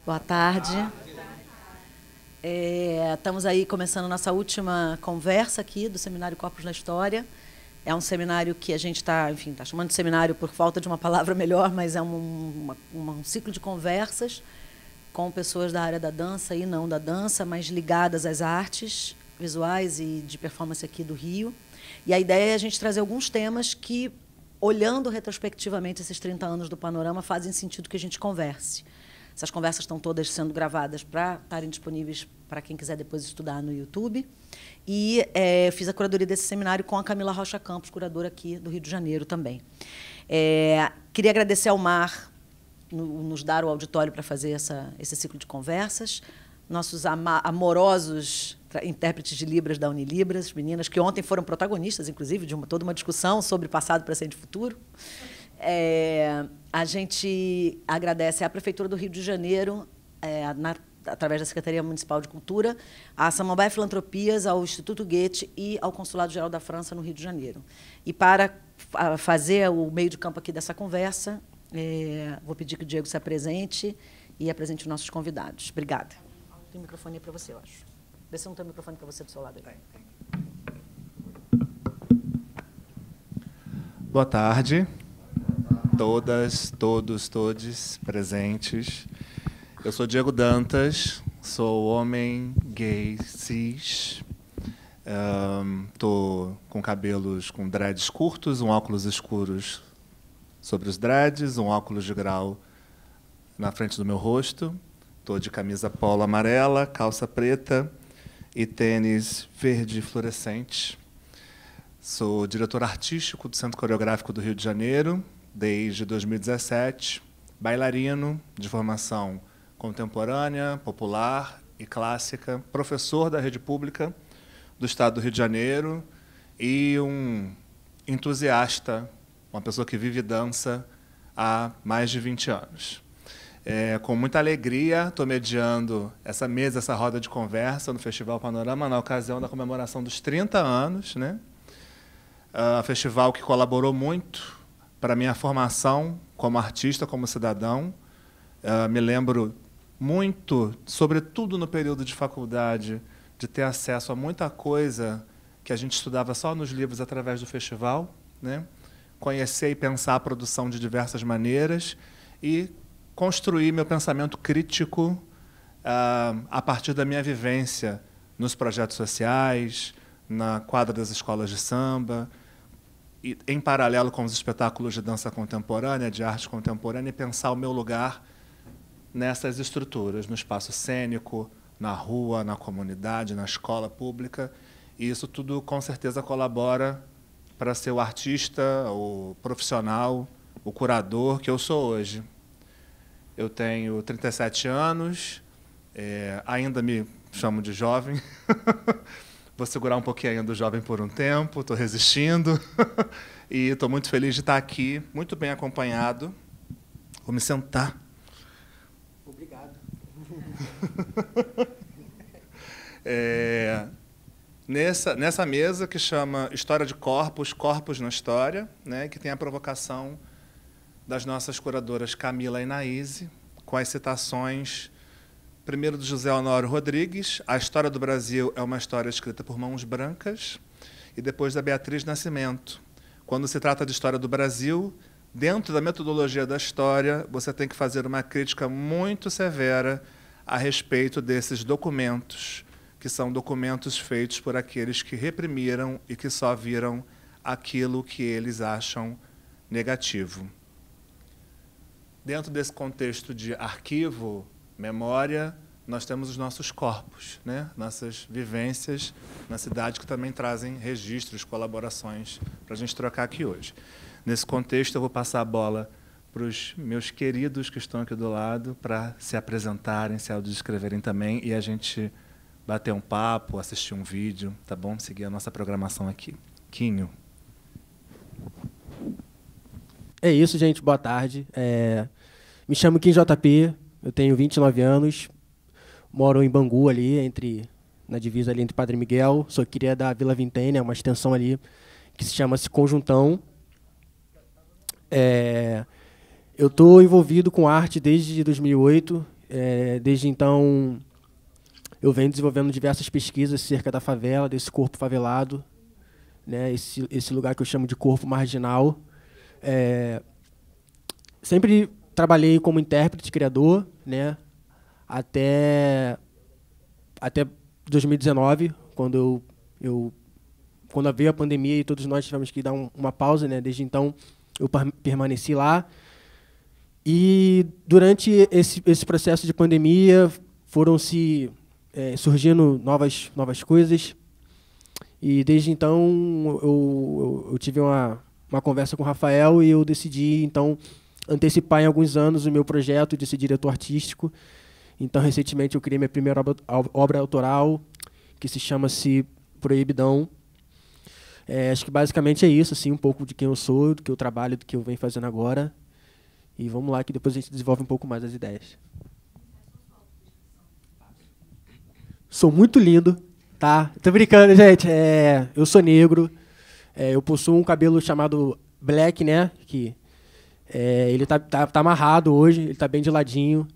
Boa tarde. Estamos aí começando nossa última conversa aqui do Seminário Corpos na História. É um seminário que a gente está, enfim, está chamando de seminário por falta de uma palavra melhor, mas é um ciclo de conversas com pessoas da área da dança e não da dança, mas ligadas às artes visuais e de performance aqui do Rio. E a ideia é a gente trazer alguns temas que, olhando retrospectivamente esses 30 anos do Panorama, fazem sentido que a gente converse. Essas conversas estão todas sendo gravadas para estarem disponíveis para quem quiser depois estudar no YouTube. E fiz a curadoria desse seminário com a Camila Rocha Campos, curadora aqui do Rio de Janeiro também. Queria agradecer ao Mar nos dar o auditório para fazer esse ciclo de conversas. Nossos amorosos intérpretes de Libras da Unilibras, meninas que ontem foram protagonistas, inclusive, de toda uma discussão sobre passado, presente e futuro. A gente agradece à Prefeitura do Rio de Janeiro, através da Secretaria Municipal de Cultura, à Samambaia Filantropias, ao Instituto Goethe e ao Consulado-Geral da França no Rio de Janeiro. E para fazer o meio de campo aqui dessa conversa, vou pedir que o Diego se apresente e apresente os nossos convidados. Obrigada. Tem microfone aí para você, eu acho. Vê se não tem microfone para você do seu lado aí. Boa tarde. Todas, todos, todes presentes. Eu sou Diego Dantas, sou homem gay cis. Estou com cabelos com dreads curtos, um óculos escuros sobre os dreads, um óculos de grau na frente do meu rosto. Estou de camisa polo amarela, calça preta e tênis verde fluorescente. Sou diretor artístico do Centro Coreográfico do Rio de Janeiro desde 2017, bailarino de formação contemporânea, popular e clássica, professor da rede pública do Estado do Rio de Janeiro e um entusiasta, uma pessoa que vive dança há mais de 20 anos. Com muita alegria, estou mediando essa mesa, essa roda de conversa no Festival Panorama, na ocasião da comemoração dos 30 anos, né? Festival que colaborou muito para a minha formação como artista, como cidadão. Me lembro muito, sobretudo no período de faculdade, de ter acesso a muita coisa que a gente estudava só nos livros através do festival, né? Conhecer e pensar a produção de diversas maneiras e construir meu pensamento crítico a partir da minha vivência nos projetos sociais, na quadra das escolas de samba, e, em paralelo com os espetáculos de dança contemporânea, de arte contemporânea, e pensar o meu lugar nessas estruturas, no espaço cênico, na rua, na comunidade, na escola pública. E isso tudo, com certeza, colabora para ser o artista, o profissional, o curador que eu sou hoje. Eu tenho 37 anos, ainda me chamo de jovem. Vou segurar um pouquinho ainda do jovem por um tempo, estou resistindo. E estou muito feliz de estar aqui, muito bem acompanhado. Vou me sentar. Obrigado. Nessa mesa que chama História de Corpos, Corpos na História, né, que tem a provocação das nossas curadoras Camila e Naíse, com as citações, primeiro do José Honório Rodrigues, A História do Brasil é uma história escrita por mãos brancas, e depois da Beatriz Nascimento. Quando se trata de história do Brasil, dentro da metodologia da história, você tem que fazer uma crítica muito severa a respeito desses documentos, que são documentos feitos por aqueles que reprimiram e que só viram aquilo que eles acham negativo. Dentro desse contexto de arquivo, memória, nós temos os nossos corpos, né? Nossas vivências na cidade que também trazem registros, colaborações para a gente trocar aqui hoje. Nesse contexto, eu vou passar a bola para os meus queridos que estão aqui do lado para se apresentarem, se autodescreverem também e a gente bater um papo, assistir um vídeo, tá bom? Seguir a nossa programação aqui. Quinho. É isso, gente. Boa tarde. Me chamo Kim JP, eu tenho 29 anos, moro em Bangu, ali, na divisa ali entre Padre Miguel, sou cria da Vila Vintém, uma extensão ali que se chama-se Conjuntão. Eu estou envolvido com arte desde 2008, Desde então, eu venho desenvolvendo diversas pesquisas acerca da favela, desse corpo favelado, né, esse lugar que eu chamo de corpo marginal. Sempre trabalhei como intérprete, criador, né, até 2019, quando veio a pandemia e todos nós tivemos que dar uma pausa, né? Desde então, eu permaneci lá. E durante esse processo de pandemia, foram surgindo novas coisas. E desde então, eu tive uma conversa com o Rafael e eu decidi, então, antecipar em alguns anos o meu projeto de ser diretor artístico. Então, recentemente, eu criei minha primeira obra autoral, que se chama-se Proibidão. Acho que basicamente é isso, assim, um pouco de quem eu sou, do que eu trabalho, do que eu venho fazendo agora. E vamos lá, que depois a gente desenvolve um pouco mais as ideias. Sou muito lindo, tá? Tô brincando, gente. Eu sou negro. Eu possuo um cabelo chamado black, né? Que ele tá amarrado hoje, ele tá bem de ladinho.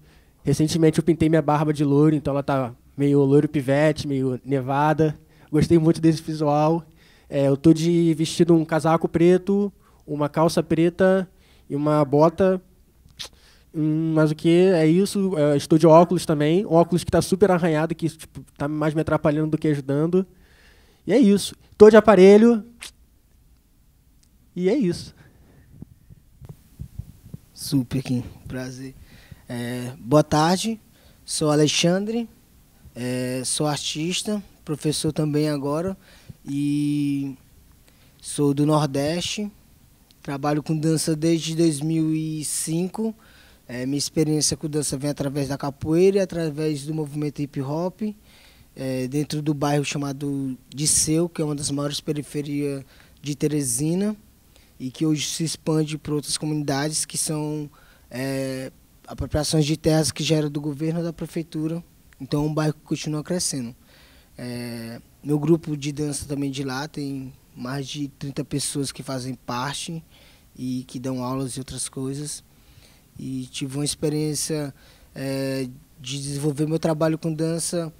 Recentemente eu pintei minha barba de loiro, então ela tá meio loiro pivete, meio nevada. Gostei muito desse visual. Eu tô vestido um casaco preto, uma calça preta e uma bota. Mas o que é isso? Estou de óculos também. Um óculos que está super arranhado, que está mais me atrapalhando do que ajudando. E é isso. Estou de aparelho. E é isso. Super, Kim. Prazer. Boa tarde. Sou Alexandre. Sou artista, professor também agora. E sou do Nordeste. Trabalho com dança desde 2005. Minha experiência com dança vem através da capoeira e através do movimento hip hop, dentro do bairro chamado Disseu, que é uma das maiores periferias de Teresina, e que hoje se expande para outras comunidades, que são apropriações de terras que geram do governo ou da prefeitura. Então é um bairro que continua crescendo. Meu grupo de dança também de lá tem mais de 30 pessoas que fazem parte e que dão aulas e outras coisas. E tive uma experiência de desenvolver meu trabalho com dança,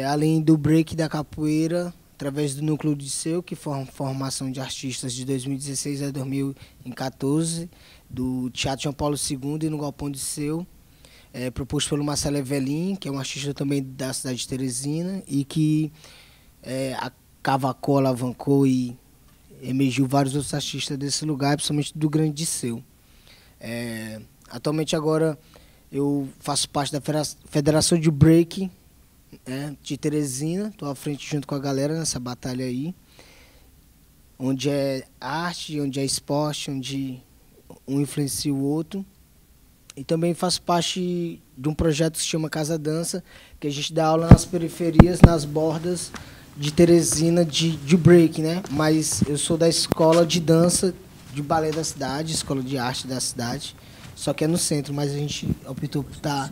além do break da capoeira, através do Núcleo Disseu, que foi uma formação de artistas de 2016 a 2014, do Teatro João Paulo II e no Galpão Disseu, proposto pelo Marcelo Evelin, que é um artista também da cidade de Teresina, e que cavacou, alavancou e emergiu vários outros artistas desse lugar, principalmente do Grande Disseu. Atualmente agora eu faço parte da Federação de Break de Teresina, estou à frente junto com a galera nessa batalha aí, onde é arte, onde é esporte, onde um influencia o outro. E também faço parte de um projeto que se chama Casa Dança, que a gente dá aula nas periferias, nas bordas de Teresina de break, né? Mas eu sou da escola de dança de balé da cidade, escola de arte da cidade, só que é no centro, mas a gente optou por estar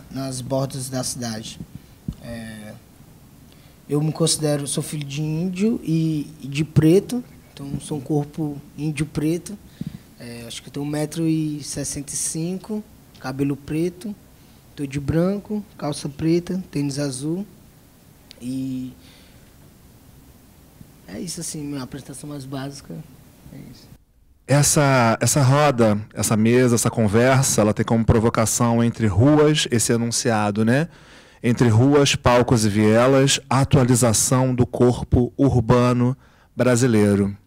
nas bordas da cidade. Eu me considero, sou filho de índio e de preto, então sou um corpo índio-preto. Acho que eu tenho 1,65 m, cabelo preto, estou de branco, calça preta, tênis azul. E é isso, assim, minha apresentação mais básica é isso. Essa roda, essa mesa, essa conversa, ela tem como provocação entre ruas esse enunciado, né? Entre ruas, palcos e vielas, a atualização do corpo urbano brasileiro.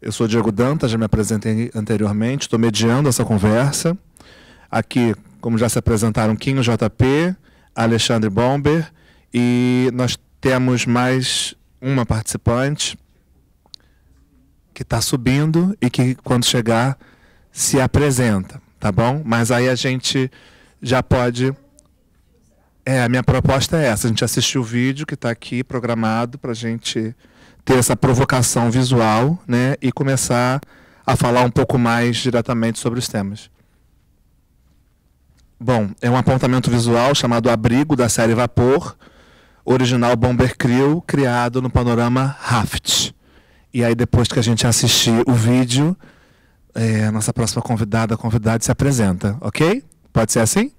Eu sou Diego Dantas, já me apresentei anteriormente, estou mediando essa conversa. Aqui, como já se apresentaram, Quinho JP, Alexandre Bomber, e nós temos mais uma participante que está subindo e que, quando chegar, se apresenta, tá bom? Mas aí a gente já pode... a minha proposta é essa, a gente assistiu o vídeo que está aqui programado para a gente ter essa provocação visual, né, e começar a falar um pouco mais diretamente sobre os temas. Bom, é um apontamento visual chamado Abrigo, da série Vapor, original Bomber Crew, criado no Panorama Raft. E aí, depois que a gente assistir o vídeo, a nossa próxima convidado se apresenta, ok? Pode ser assim?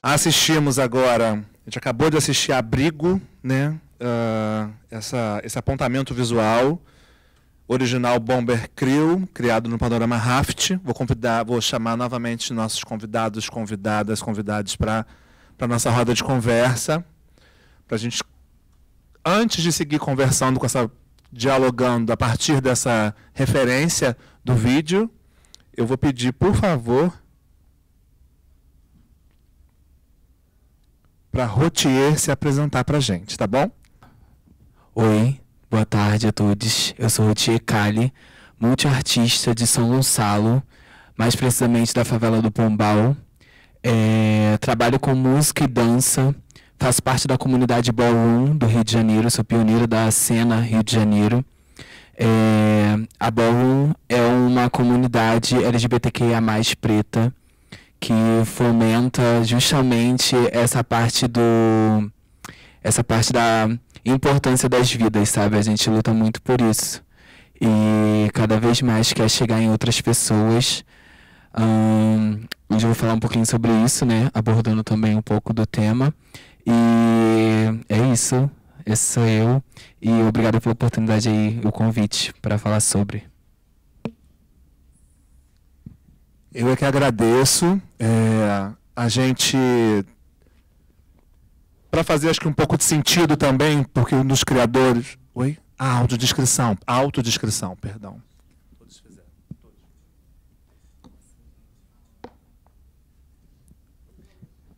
Assistimos agora, a gente acabou de assistir Abrigo, né? Esse apontamento visual, original Bomber Crew, criado no Panorama Raft. Vou chamar novamente nossos convidados, convidados para a nossa roda de conversa, para a gente, antes de seguir conversando dialogando a partir dessa referência do vídeo, eu vou pedir, por favor, para Rotier se apresentar para a gente, tá bom? Oi, boa tarde a todos. Eu sou Rotier Cali, multiartista de São Gonçalo, mais precisamente da favela do Pombal. Trabalho com música e dança, faço parte da comunidade Ballroom do Rio de Janeiro, sou pioneiro da cena Rio de Janeiro. A Ballroom é uma comunidade LGBTQIA+, preta, que fomenta justamente essa parte da importância das vidas, sabe? A gente luta muito por isso. E cada vez mais quer chegar em outras pessoas. Hoje eu vou falar um pouquinho sobre isso, né? Abordando também um pouco do tema. E é isso. Esse sou eu. E obrigado pela oportunidade aí, o convite para falar sobre. Eu é que agradeço. A gente, para fazer acho que um pouco de sentido também, porque um dos criadores... Oi? Autodescrição, perdão. Todos fizeram.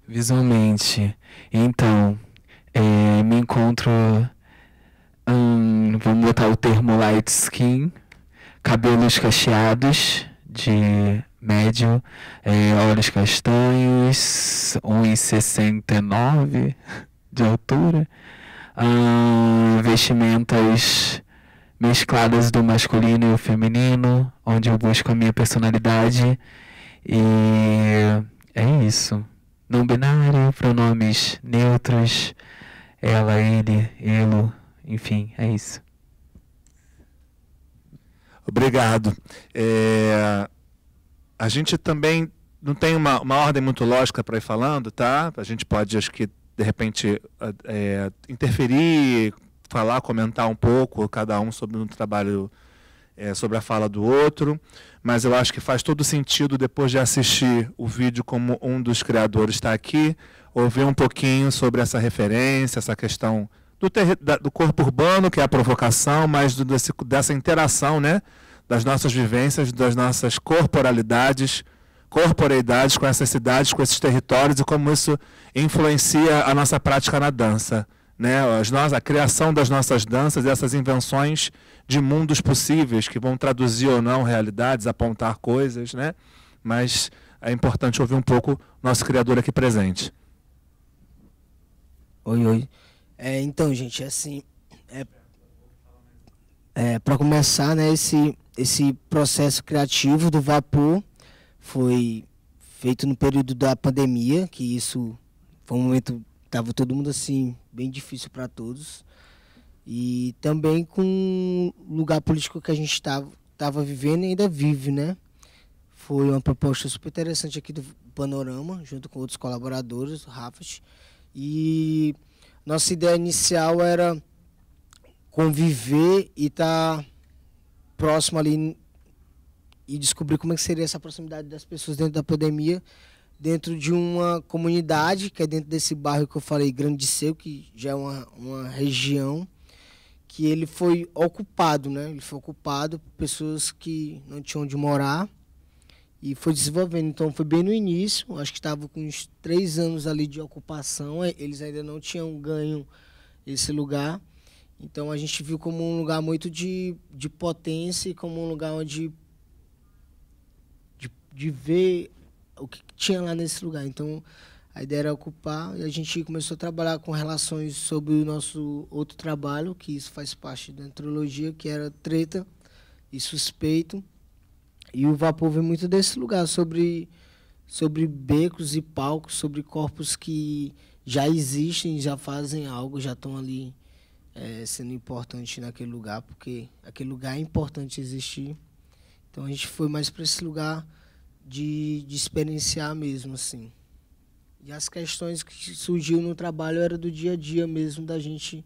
Visualmente. Então, me encontro... vamos botar o termo light skin, cabelos cacheados, de médio, olhos castanhos, 1,69 de altura, vestimentas mescladas do masculino e o feminino, onde eu busco a minha personalidade, e é isso. Não binário, pronomes neutros, ela, ele, ele, enfim, é isso. Obrigado. A gente também não tem uma ordem muito lógica para ir falando, tá? A gente pode, acho que, de repente, interferir, falar, comentar um pouco, cada um sobre um trabalho, sobre a fala do outro, mas eu acho que faz todo sentido, depois de assistir o vídeo como um dos criadores está aqui, ouvir um pouquinho sobre essa referência, essa questão do corpo urbano, que é a provocação, mas dessa interação, né? Das nossas vivências, das nossas corporeidades com essas cidades, com esses territórios e como isso influencia a nossa prática na dança, né? A criação das nossas danças e essas invenções de mundos possíveis que vão traduzir ou não realidades, apontar coisas, né? Mas é importante ouvir um pouco o nosso criador aqui presente. Oi. Então, gente, assim, para começar, né, esse processo criativo do Vapor foi feito no período da pandemia, que isso foi um momento que estava todo mundo assim bem difícil para todos, e também com o lugar político que a gente estava vivendo e ainda vive, né? Foi uma proposta super interessante aqui do Panorama, junto com outros colaboradores, o Rafat, e nossa ideia inicial era conviver e estar próximo ali e descobrir como é que seria essa proximidade das pessoas dentro da pandemia, dentro de uma comunidade, que é dentro desse bairro que eu falei, Grande de Seu, que já é uma região que ele foi ocupado, né? Ele foi ocupado por pessoas que não tinham onde morar e foi desenvolvendo. Então foi bem no início, acho que estava com uns 3 anos ali de ocupação, eles ainda não tinham ganho esse lugar. Então a gente viu como um lugar muito de potência e como um lugar onde de ver o que tinha lá nesse lugar. Então a ideia era ocupar e a gente começou a trabalhar com relações sobre o nosso outro trabalho, que isso faz parte da antrologia, que era Treta e Suspeito. E o Vapor vem muito desse lugar, sobre becos e palcos, sobre corpos que já existem, já fazem algo, já estão ali sendo importante naquele lugar, porque aquele lugar é importante existir. Então a gente foi mais para esse lugar de experienciar mesmo, assim. E as questões que surgiu no trabalho era do dia a dia mesmo, da gente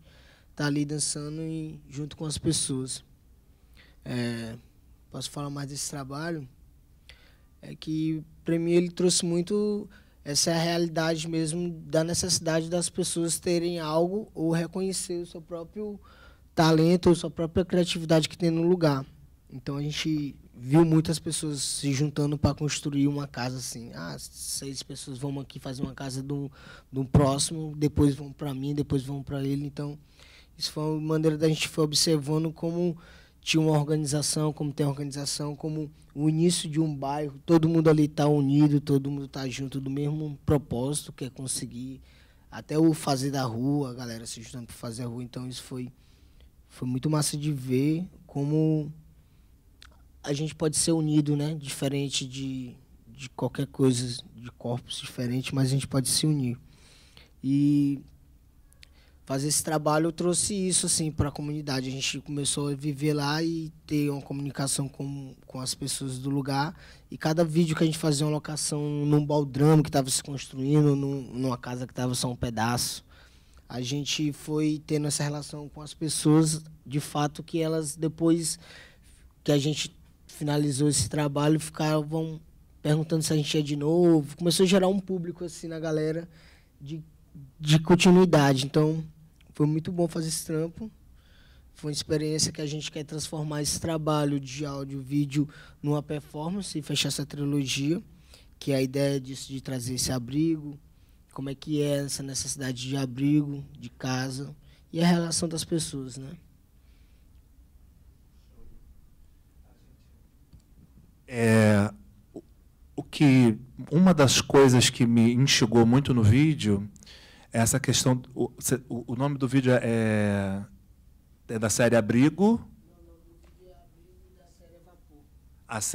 estar ali dançando e junto com as pessoas. Posso falar mais desse trabalho? É que, para mim, ele trouxe muito essa realidade mesmo da necessidade das pessoas terem algo ou reconhecer o seu próprio talento ou sua própria criatividade que tem no lugar. Então, a gente viu muitas pessoas se juntando para construir uma casa assim. 6 pessoas vão aqui fazer uma casa de um próximo, depois vão para mim, depois vão para ele. Então, isso foi uma maneira da gente foi observando como tinha uma organização, como tem organização, como o início de um bairro, todo mundo ali está unido, todo mundo está junto do mesmo propósito, que é conseguir até o fazer da rua, a galera se juntando para fazer a rua. Então, isso foi muito massa de ver como a gente pode ser unido, né? Diferente de qualquer coisa, de corpos diferentes, mas a gente pode se unir. E fazer esse trabalho trouxe isso assim, para a comunidade. A gente começou a viver lá e ter uma comunicação com as pessoas do lugar. E cada vídeo que a gente fazia uma locação num baldrame que estava se construindo, numa casa que estava só um pedaço, a gente foi tendo essa relação com as pessoas, de fato, que elas, depois que a gente finalizou esse trabalho, ficavam perguntando se a gente ia de novo. Começou a gerar um público assim na galera de continuidade. Então, foi muito bom fazer esse trampo. Foi uma experiência que a gente quer transformar esse trabalho de áudio, vídeo, numa performance e fechar essa trilogia, que é a ideia disso, de trazer esse abrigo, como é que é essa necessidade de abrigo, de casa, e a relação das pessoas, né? Uma das coisas que me instigou muito no vídeo é essa questão. O nome do vídeo é da série Abrigo.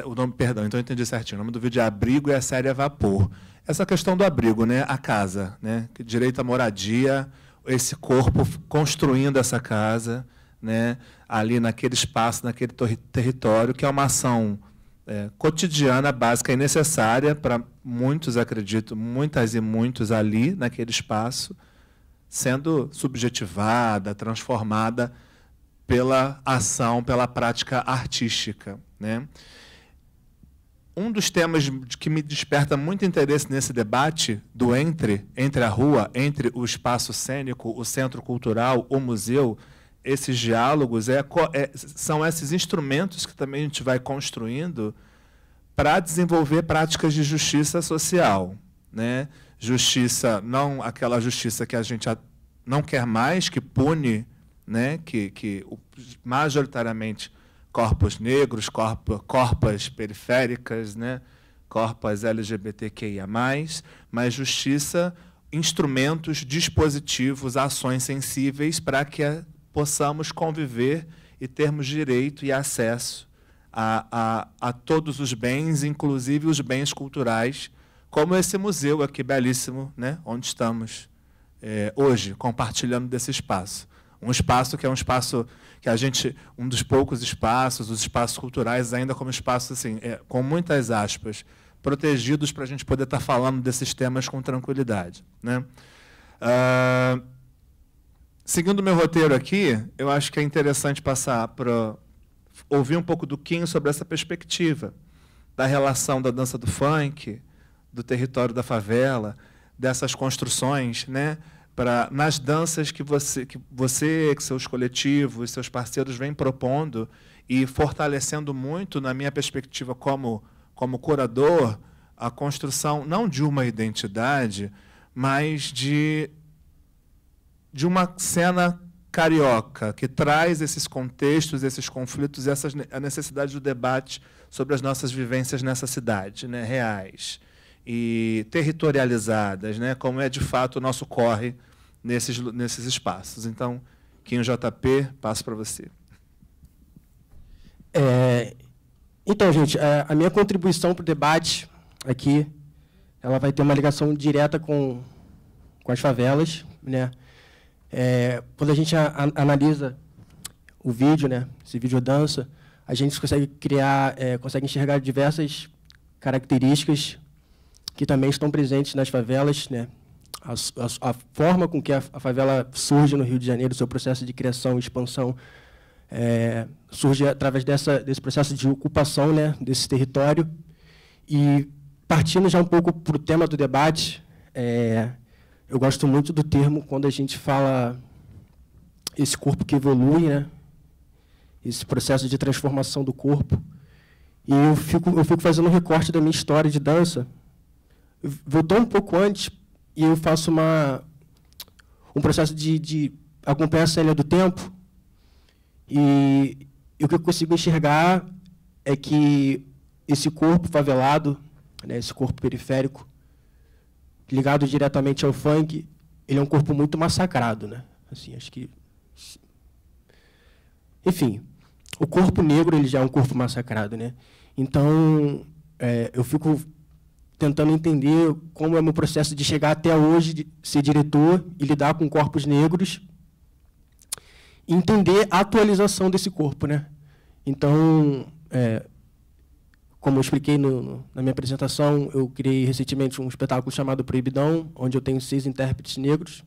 O nome, perdão, então eu entendi certinho. O nome do vídeo é Abrigo e a série é Vapor. Essa questão do abrigo, né? A casa, né? Direito à moradia, esse corpo construindo essa casa, né? Ali naquele espaço, naquele território, que é uma ação cotidiana, básica e necessária para muitos, acredito, muitas e muitos ali, naquele espaço, sendo subjetivada, transformada pela ação, pela prática artística, né? Um dos temas que me desperta muito interesse nesse debate do entre a rua, entre o espaço cênico, o centro cultural, o museu, esses diálogos são esses instrumentos que também a gente vai construindo para desenvolver práticas de justiça social, né? Justiça, não aquela justiça que a gente não quer mais, que pune, né? que majoritariamente corpos negros, corpas periféricas, né? Corpas LGBTQIA+, mas justiça, instrumentos, dispositivos, ações sensíveis para que possamos conviver e termos direito e acesso a todos os bens, inclusive os bens culturais, como esse museu aqui belíssimo, né? Onde estamos hoje, compartilhando desse espaço. Um espaço que é um espaço que a gente, um dos poucos espaços, os espaços culturais, ainda como espaços, assim, com muitas aspas, protegidos para a gente poder estar falando desses temas com tranquilidade, né? Seguindo o meu roteiro aqui, eu acho que é interessante passar para ouvir um pouco do Kim sobre essa perspectiva da relação da dança do funk, do território da favela, dessas construções, né? Nas danças que seus coletivos, seus parceiros vêm propondo e fortalecendo muito, na minha perspectiva como curador, a construção não de uma identidade, mas de uma cena carioca, que traz esses contextos, esses conflitos, a necessidade do debate sobre as nossas vivências nessa cidade, né, reais e territorializadas, né, como é de fato o nosso corre nesses espaços. Então, Kim JP, passo para você. Então, gente, a minha contribuição para o debate aqui, ela vai ter uma ligação direta com as favelas, né? Quando a gente analisa o vídeo, né, esse vídeo dança, a gente consegue criar, consegue enxergar diversas características que também estão presentes nas favelas, né? A forma com que a favela surge no Rio de Janeiro, seu processo de criação e expansão, surge através desse processo de ocupação, né, desse território. E, partindo já um pouco para o tema do debate, eu gosto muito do termo quando a gente fala esse corpo que evolui, né, esse processo de transformação do corpo. E eu fico fazendo um recorte da minha história de dança. Voltou um pouco antes e eu faço um processo de acompanhar essa linha do tempo. E o que eu consigo enxergar é que esse corpo favelado, né, esse corpo periférico, ligado diretamente ao funk, ele é um corpo muito massacrado, né? Assim, acho que... Enfim, o corpo negro ele já é um corpo massacrado, né? Então, eu fico tentando entender como é o meu processo de chegar até hoje, de ser diretor e lidar com corpos negros, e entender a atualização desse corpo, né? Então, como eu expliquei na minha apresentação, eu criei recentemente um espetáculo chamado Proibidão, onde eu tenho 6 intérpretes negros.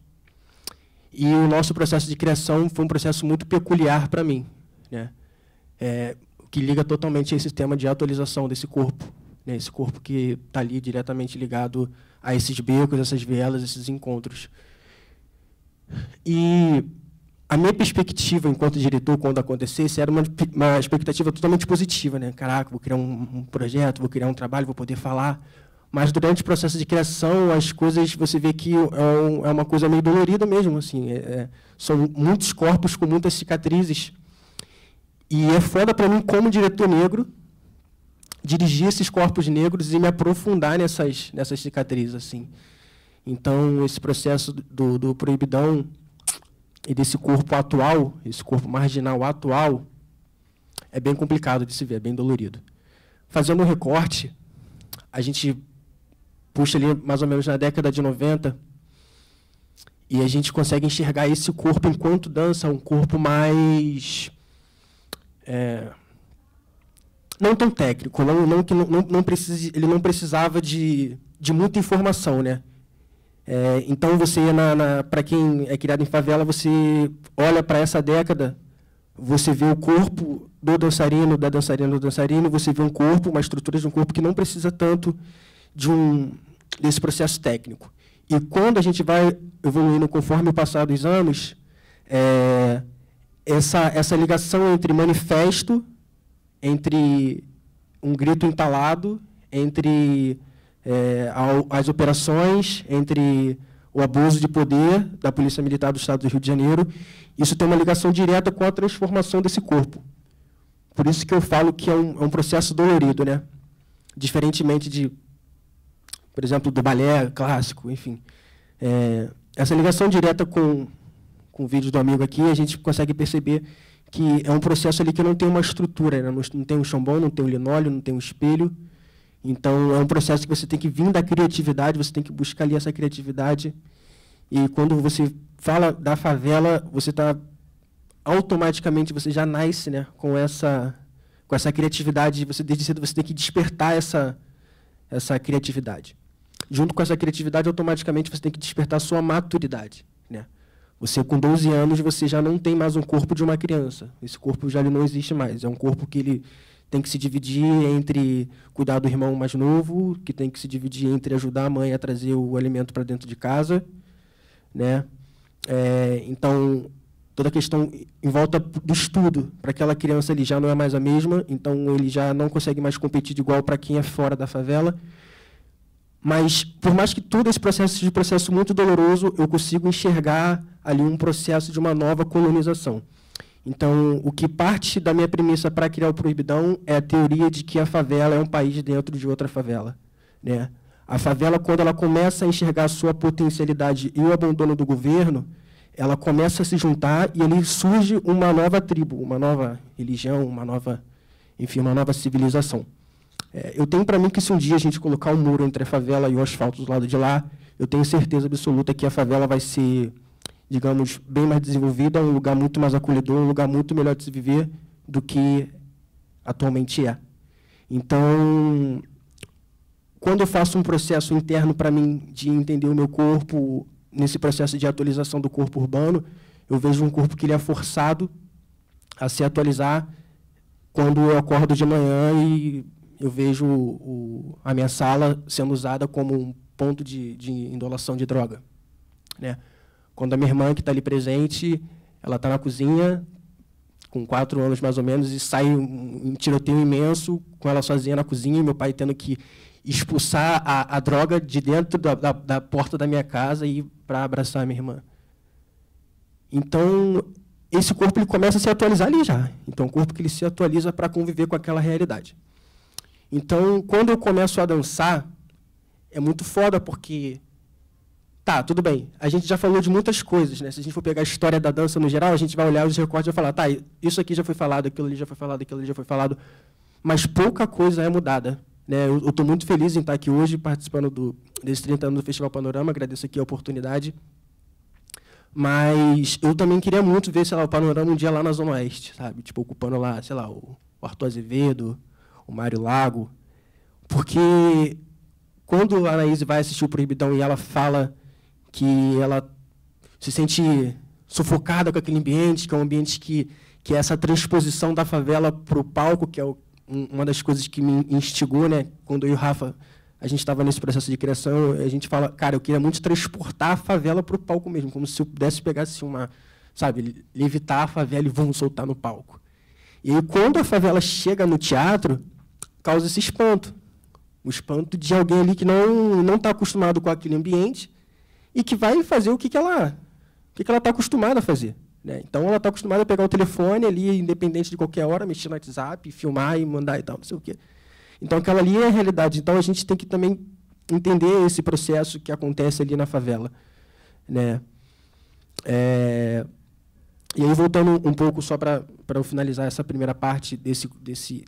E o nosso processo de criação foi um processo muito peculiar para mim, né? Que liga totalmente a esse tema de atualização desse corpo, né? Esse corpo que está ali diretamente ligado a esses becos, essas vielas, esses encontros. E a minha perspectiva enquanto diretor, quando acontecesse, era uma expectativa totalmente positiva, né? Caraca, vou criar um projeto, vou criar um trabalho, vou poder falar. Mas durante o processo de criação, as coisas, você vê que é uma coisa meio dolorida mesmo, assim. São muitos corpos com muitas cicatrizes. E é foda para mim, como diretor negro, dirigir esses corpos negros e me aprofundar nessas cicatrizes, assim. Então, esse processo do Proibidão e desse corpo atual, esse corpo marginal atual, é bem complicado de se ver, é bem dolorido. Fazendo um recorte, a gente puxa ali mais ou menos na década de 90, e a gente consegue enxergar esse corpo enquanto dança, um corpo mais... não tão técnico, ele não precisava de muita informação, né? Então, você para quem é criado em favela, você olha para essa década, você vê o corpo do dançarino, da dançarina, do dançarino, você vê um corpo, uma estrutura de um corpo que não precisa tanto desse processo técnico. E quando a gente vai evoluindo conforme o passar dos anos, essa ligação entre manifesto, entre um grito entalado, entre as operações, entre o abuso de poder da Polícia Militar do Estado do Rio de Janeiro, isso tem uma ligação direta com a transformação desse corpo. Por isso que eu falo que é um processo dolorido, né? Diferentemente de, por exemplo, do balé clássico, enfim. Essa ligação direta com o vídeo do amigo aqui, a gente consegue perceber que é um processo ali que não tem uma estrutura, né? Não tem um chambão, não tem um linóleo, não tem um espelho. Então, é um processo que você tem que vir da criatividade, você tem que buscar ali essa criatividade. E quando você fala da favela, você está automaticamente, você já nasce, né, com essa criatividade. Desde cedo você tem que despertar essa criatividade. Junto com essa criatividade, automaticamente você tem que despertar a sua maturidade, né? Você, com 12 anos, você já não tem mais um corpo de uma criança. Esse corpo já não existe mais. É um corpo que ele tem que se dividir entre cuidar do irmão mais novo, que tem que se dividir entre ajudar a mãe a trazer o alimento para dentro de casa, né? Então, toda a questão em volta do estudo, para aquela criança ele já não é mais a mesma, então ele já não consegue mais competir de igual para quem é fora da favela. Mas, por mais que todo esse processo seja um processo muito doloroso, eu consigo enxergar ali um processo de uma nova colonização. Então, o que parte da minha premissa para criar o Proibidão é a teoria de que a favela é um país dentro de outra favela, né? A favela, quando ela começa a enxergar a sua potencialidade e o abandono do governo, ela começa a se juntar e ali surge uma nova tribo, uma nova religião, uma nova civilização. Eu tenho para mim que se um dia a gente colocar um muro entre a favela e o asfalto do lado de lá, eu tenho certeza absoluta que a favela vai ser, digamos, bem mais desenvolvida, um lugar muito mais acolhedor, um lugar muito melhor de se viver do que atualmente é. Então, quando eu faço um processo interno para mim de entender o meu corpo, nesse processo de atualização do corpo urbano, eu vejo um corpo que ele é forçado a se atualizar quando eu acordo de manhã e eu vejo a minha sala sendo usada como um ponto de inalação de droga, né? Quando a minha irmã, que está ali presente, ela está na cozinha, com 4 anos mais ou menos, e sai um tiroteio imenso com ela sozinha na cozinha, e meu pai tendo que expulsar a droga de dentro da porta da minha casa e ir para abraçar a minha irmã. Então, esse corpo ele começa a se atualizar ali já. Então, o corpo que ele se atualiza para conviver com aquela realidade. Então, quando eu começo a dançar, é muito foda, porque... Tá, tudo bem. A gente já falou de muitas coisas, né? Se a gente for pegar a história da dança no geral, a gente vai olhar os recortes e vai falar, tá, isso aqui já foi falado, aquilo ali já foi falado, aquilo ali já foi falado, mas pouca coisa é mudada, né? Eu estou muito feliz em estar aqui hoje, participando desses 30 anos do Festival Panorama, agradeço aqui a oportunidade, mas eu também queria muito ver, sei lá, o Panorama um dia lá na Zona Oeste, sabe? Tipo, ocupando lá, sei lá, o Arthur Azevedo, o Mário Lago, porque quando a Anaíse vai assistir o Proibidão e ela fala que ela se sente sufocada com aquele ambiente, que é um ambiente que é essa transposição da favela para o palco, que é uma das coisas que me instigou, né? Quando eu e o Rafa, a gente estava nesse processo de criação, a gente fala, cara, eu queria muito transportar a favela para o palco mesmo, como se eu pudesse pegar assim, sabe, levitar a favela e vamos soltar no palco. E aí, quando a favela chega no teatro, causa esse espanto. O espanto de alguém ali que não está acostumado com aquele ambiente, e que vai fazer o que ela está acostumada a fazer, né? Então, ela está acostumada a pegar o telefone ali, independente de qualquer hora, mexer no WhatsApp, filmar e mandar e tal, não sei o quê. Então, aquela ali é a realidade. Então, a gente tem que também entender esse processo que acontece ali na favela, né? E aí, voltando um pouco, só para eu finalizar essa primeira parte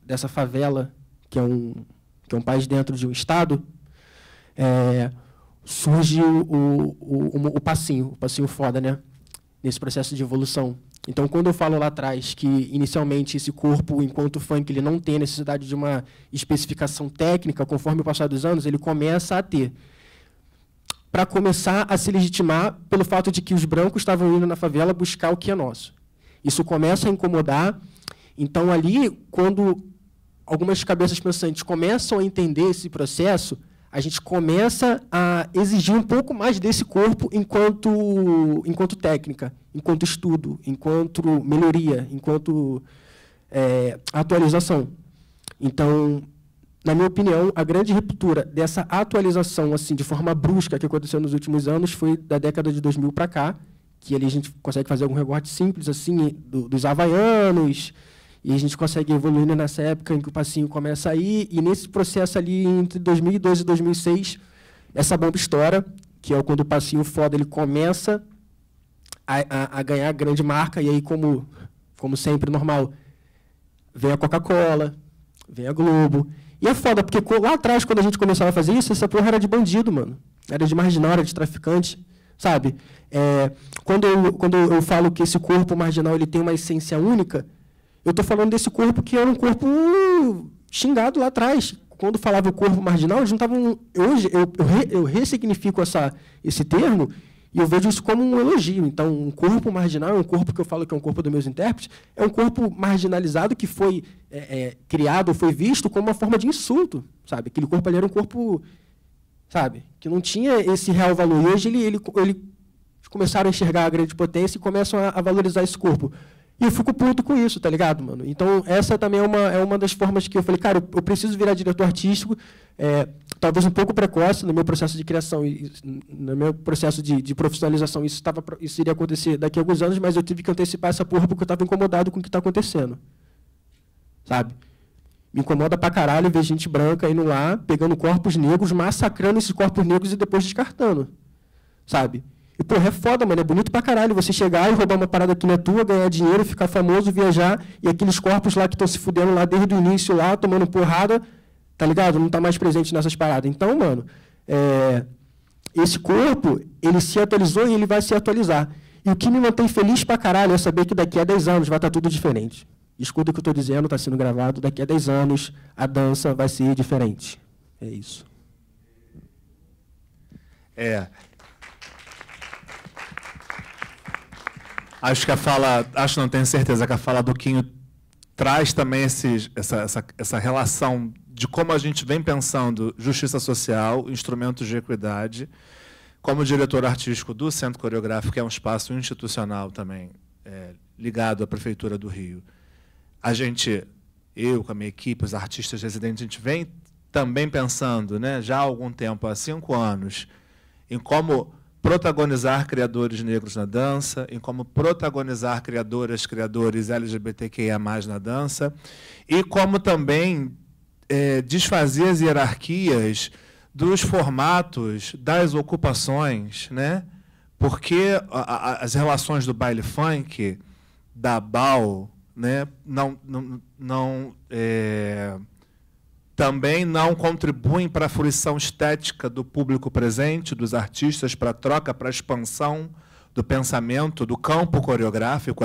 dessa favela, que é um país dentro de um estado, surge o passinho foda, né? Nesse processo de evolução. Então, quando eu falo lá atrás que, inicialmente, esse corpo, enquanto funk, ele não tem a necessidade de uma especificação técnica, conforme o passar dos anos, ele começa a ter. Para começar a se legitimar pelo fato de que os brancos estavam indo na favela buscar o que é nosso. Isso começa a incomodar. Então, ali, quando algumas cabeças pensantes começam a entender esse processo, a gente começa a exigir um pouco mais desse corpo enquanto técnica, enquanto estudo, enquanto melhoria, enquanto atualização. Então, na minha opinião, a grande ruptura dessa atualização assim, de forma brusca que aconteceu nos últimos anos foi da década de 2000 para cá, que ali a gente consegue fazer algum recorte simples assim, dos havaianos, e a gente consegue evoluir nessa época em que o passinho começa a ir, e nesse processo ali, entre 2002 e 2006, essa bomba estoura, que é quando o passinho foda ele começa a ganhar grande marca, e aí, como sempre, normal, vem a Coca-Cola, vem a Globo, e é foda, porque lá atrás, quando a gente começava a fazer isso, essa porra era de bandido, mano, era de marginal, era de traficante, sabe? Quando eu falo que esse corpo marginal ele tem uma essência única, eu estou falando desse corpo que era um corpo xingado lá atrás. Quando falava o corpo marginal, eles não estavam... Hoje, eu ressignifico esse termo e eu vejo isso como um elogio. Então, um corpo marginal é um corpo que eu falo que é um corpo dos meus intérpretes, é um corpo marginalizado que foi criado, foi visto como uma forma de insulto, sabe? Aquele corpo ali era um corpo, sabe, que não tinha esse real valor. E hoje eles começaram a enxergar a grande potência e começam a valorizar esse corpo. E eu fico puto com isso, tá ligado, mano? Então, essa também é uma das formas que eu falei, cara, eu preciso virar diretor artístico, talvez um pouco precoce no meu processo de criação e no meu processo de profissionalização. Isso iria acontecer daqui a alguns anos, mas eu tive que antecipar essa porra porque eu estava incomodado com o que está acontecendo. Sabe? Me incomoda pra caralho ver gente branca indo lá, pegando corpos negros, massacrando esses corpos negros e depois descartando. Sabe? E, porra, é foda, mano. É bonito pra caralho você chegar e roubar uma parada que não é tua, ganhar dinheiro, ficar famoso, viajar, e aqueles corpos lá que estão se fudendo lá desde o início, lá, tomando porrada, tá ligado? Não tá mais presente nessas paradas. Então, mano, esse corpo, ele se atualizou e ele vai se atualizar. E o que me mantém feliz pra caralho é saber que daqui a 10 anos vai estar tudo diferente. Escuta o que eu tô dizendo, tá sendo gravado. Daqui a 10 anos, a dança vai ser diferente. É isso. Acho, não tenho certeza, que a fala do Quinho traz também essa relação de como a gente vem pensando justiça social, instrumentos de equidade. Como diretor artístico do Centro Coreográfico, que é um espaço institucional também, ligado à Prefeitura do Rio, eu com a minha equipe, os artistas residentes, a gente vem também pensando, né, já há algum tempo, há 5 anos, em como protagonizar criadores negros na dança, em como protagonizar criadores LGBTQIA+, na dança, e como também desfazer as hierarquias dos formatos, das ocupações, né? Porque as relações do baile funk, da BAU, né, também não contribuem para a fruição estética do público presente, dos artistas, para a troca, para a expansão do pensamento, do campo coreográfico.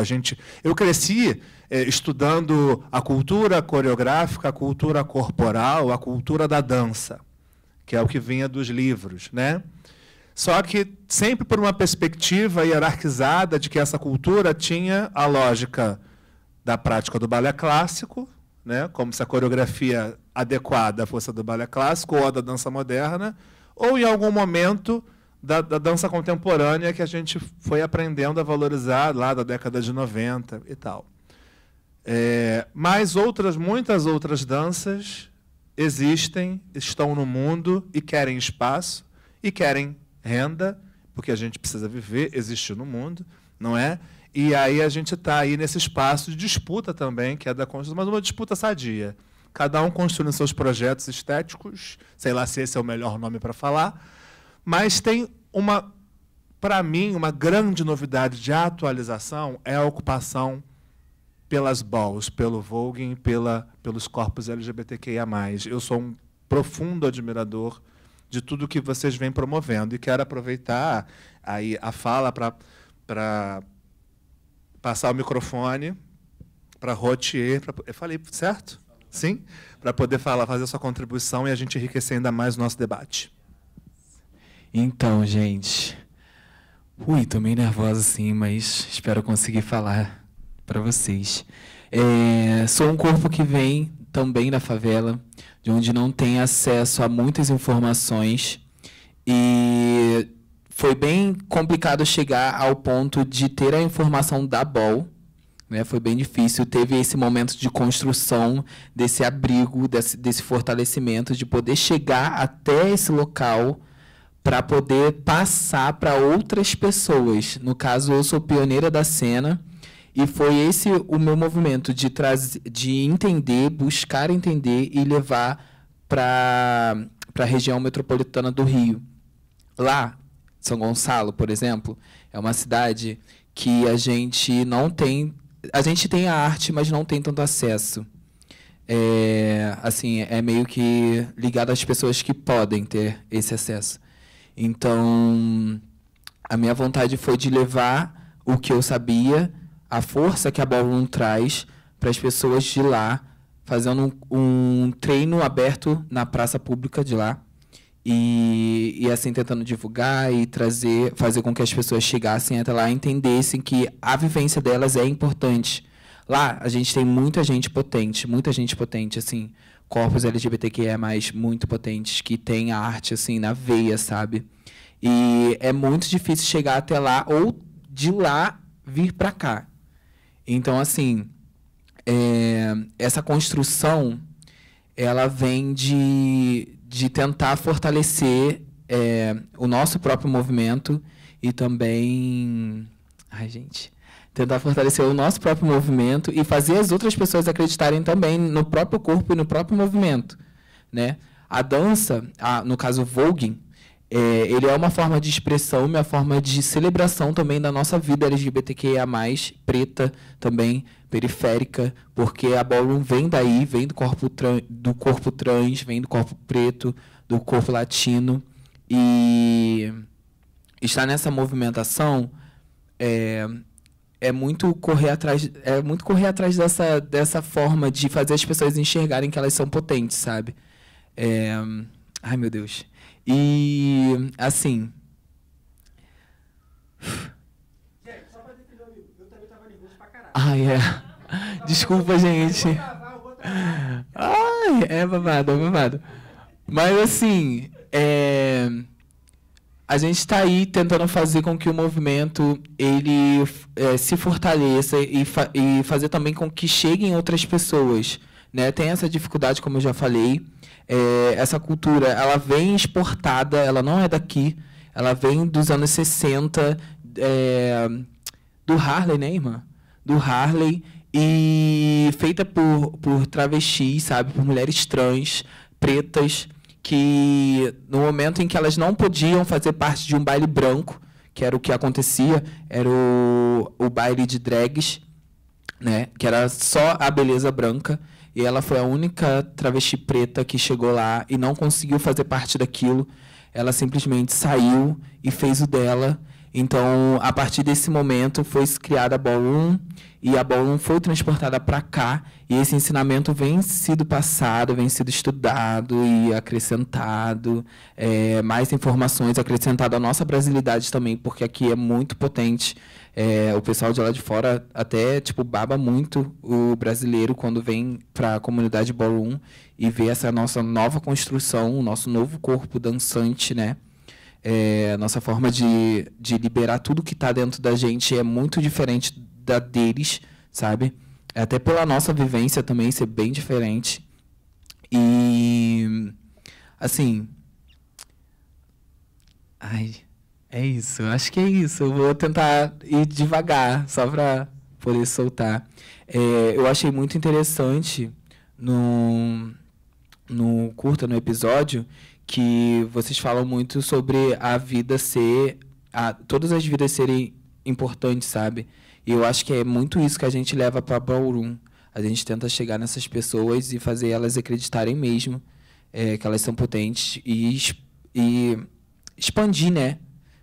Eu cresci estudando a cultura coreográfica, a cultura corporal, a cultura da dança, que é o que vinha dos livros, né? Só que sempre por uma perspectiva hierarquizada de que essa cultura tinha a lógica da prática do balé clássico, né? Como se a coreografia adequada fosse a do balé clássico ou a da dança moderna, ou em algum momento da dança contemporânea que a gente foi aprendendo a valorizar lá da década de 90 e tal. Mas muitas outras danças existem, estão no mundo e querem espaço e querem renda, porque a gente precisa viver, existir no mundo, não é? E aí a gente está aí nesse espaço de disputa também, que é da construção, mas uma disputa sadia. Cada um construindo seus projetos estéticos, sei lá se esse é o melhor nome para falar, mas tem para mim, uma grande novidade de atualização é a ocupação pelas BAUs, pelo voguing, pelos corpos LGBTQIA+. Eu sou um profundo admirador de tudo que vocês vêm promovendo e quero aproveitar aí a fala para passar o microfone para Rotier. Eu falei certo? Sim? Para poder fazer sua contribuição e a gente enriquecer ainda mais o nosso debate. Então, gente, tô meio nervosa assim, mas espero conseguir falar para vocês. Sou um corpo que vem também da favela, de onde não tem acesso a muitas informações, e foi bem complicado chegar ao ponto de ter a informação da BOL, né? Foi bem difícil, teve esse momento de construção desse abrigo, desse fortalecimento, de poder chegar até esse local para poder passar para outras pessoas. No caso, eu sou pioneira da cena, e foi esse o meu movimento de entender, buscar entender e levar para a região metropolitana do Rio. Lá, São Gonçalo, por exemplo, é uma cidade que a gente não tem... A gente tem a arte, mas não tem tanto acesso. É meio que ligado às pessoas que podem ter esse acesso. Então, a minha vontade foi de levar o que eu sabia, a força que a Ballroom traz para as pessoas de lá, fazendo um treino aberto na praça pública de lá, e assim tentando divulgar e fazer com que as pessoas chegassem até lá e entendessem que a vivência delas é importante. Lá a gente tem muita gente potente, assim, corpos LGBTQIA+, muito potentes, que tem a arte assim na veia, sabe? E é muito difícil chegar até lá ou de lá vir para cá. Então, assim, essa construção, ela vem de tentar fortalecer o nosso próprio movimento e também... tentar fortalecer o nosso próprio movimento e fazer as outras pessoas acreditarem também no próprio corpo e no próprio movimento, né? A dança, no caso o voguing, ele é uma forma de expressão, uma forma de celebração também da nossa vida LGBTQIA+, preta também, periférica, porque a ballroom vem daí, vem do corpo trans, vem do corpo preto, do corpo latino, e estar nessa movimentação é muito correr atrás dessa forma de fazer as pessoas enxergarem que elas são potentes, sabe? Ai, meu Deus. E, assim, Ai, é. Desculpa, gente. Ai, é babado, é babado. Mas, assim, a gente está aí tentando fazer com que o movimento ele se fortaleça e fazer também com que cheguem outras pessoas, né? Tem essa dificuldade, como eu já falei. Essa cultura, ela vem exportada, ela não é daqui. Ela vem dos anos 60, do Harley, né, irmã? Do Harley, e feita por travestis, sabe? Por mulheres trans, pretas, que no momento em que elas não podiam fazer parte de um baile branco, que era o que acontecia, era o baile de drags, né? Que era só a beleza branca, e ela foi a única travesti preta que chegou lá e não conseguiu fazer parte daquilo. Ela simplesmente saiu e fez o dela. Então, a partir desse momento, foi criada a Ballroom, e a Ballroom foi transportada para cá, e esse ensinamento vem sido passado, vem sido estudado e acrescentado, mais informações, acrescentado a nossa brasilidade também, porque aqui é muito potente. O pessoal de lá de fora até baba muito o brasileiro quando vem para a comunidade Ballroom e vê essa nossa nova construção, o nosso novo corpo dançante, né? A nossa forma de liberar tudo que está dentro da gente é muito diferente da deles, sabe? Até pela nossa vivência também ser bem diferente. E, assim... Ai, é isso. Acho que é isso. Eu vou tentar ir devagar, só para poder soltar. Eu achei muito interessante no curta, no episódio, que vocês falam muito sobre a vida ser... todas as vidas serem importantes, sabe? E eu acho que é muito isso que a gente leva para a Ballroom. A gente tenta chegar nessas pessoas e fazer elas acreditarem mesmo que elas são potentes e expandir, né?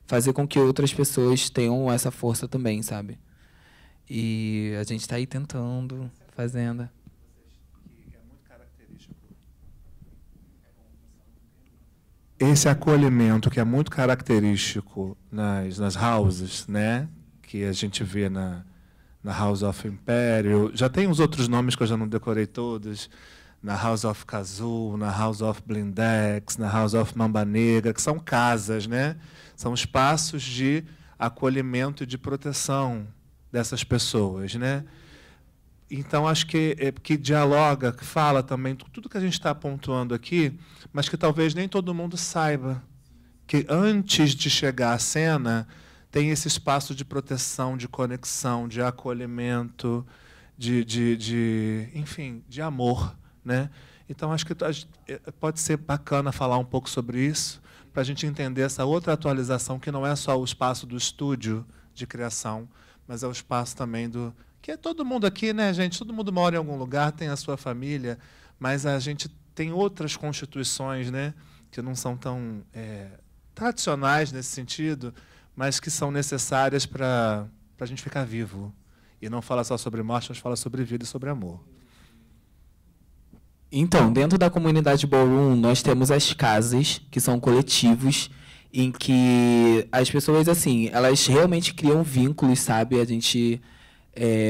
Fazer com que outras pessoas tenham essa força também, sabe? E a gente está aí tentando, fazendo... Esse acolhimento que é muito característico nas houses, né? Que a gente vê na House of Imperial. Já tem os outros nomes que eu já não decorei todos. Na House of Kazoo, na House of Blindex, na House of Mamba Negra, que são casas, né? São espaços de acolhimento e de proteção dessas pessoas, né? Então, acho que dialoga, que fala também tudo que a gente está pontuando aqui, mas que talvez nem todo mundo saiba que antes de chegar à cena tem esse espaço de proteção, de conexão, de acolhimento, enfim, de amor, né? Então, acho que pode ser bacana falar um pouco sobre isso, para a gente entender essa outra atualização, que não é só o espaço do estúdio de criação, mas é o espaço também que é todo mundo aqui, né, gente? Todo mundo mora em algum lugar, tem a sua família, mas a gente tem outras constituições, né, que não são tão tradicionais nesse sentido, mas que são necessárias para a gente ficar vivo. E não fala só sobre morte, mas fala sobre vida e sobre amor. Então, dentro da comunidade Ballroom, nós temos as casas, que são coletivos, em que as pessoas, assim, elas realmente criam vínculos, sabe? A gente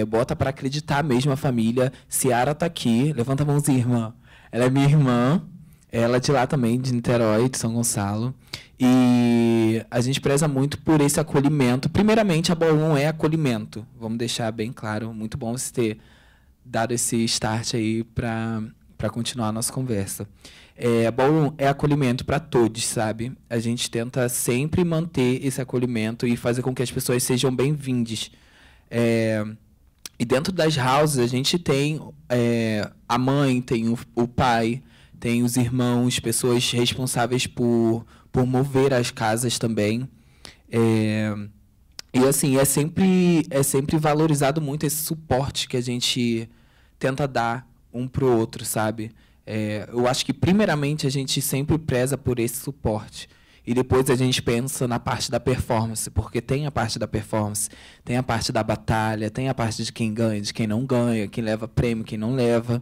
bota para acreditar mesmo a família. Ciara está aqui, levanta a mãozinha, irmã. Ela é minha irmã, ela é de lá também, de Niterói, de São Gonçalo. E a gente preza muito por esse acolhimento. Primeiramente, a Ballroom é acolhimento. Vamos deixar bem claro. Muito bom você ter dado esse start aí para continuar a nossa conversa. A Ballroom é acolhimento para todos, sabe? A gente tenta sempre manter esse acolhimento e fazer com que as pessoas sejam bem-vindas. E dentro das houses, a gente tem a mãe, tem o pai, tem os irmãos, pessoas responsáveis por mover as casas também. E, assim, é sempre valorizado muito esse suporte que a gente tenta dar um para o outro, sabe? Eu acho que, primeiramente, a gente sempre preza por esse suporte. E depois a gente pensa na parte da performance, porque tem a parte da performance, tem a parte da batalha, tem a parte de quem ganha, de quem não ganha, quem leva prêmio, quem não leva.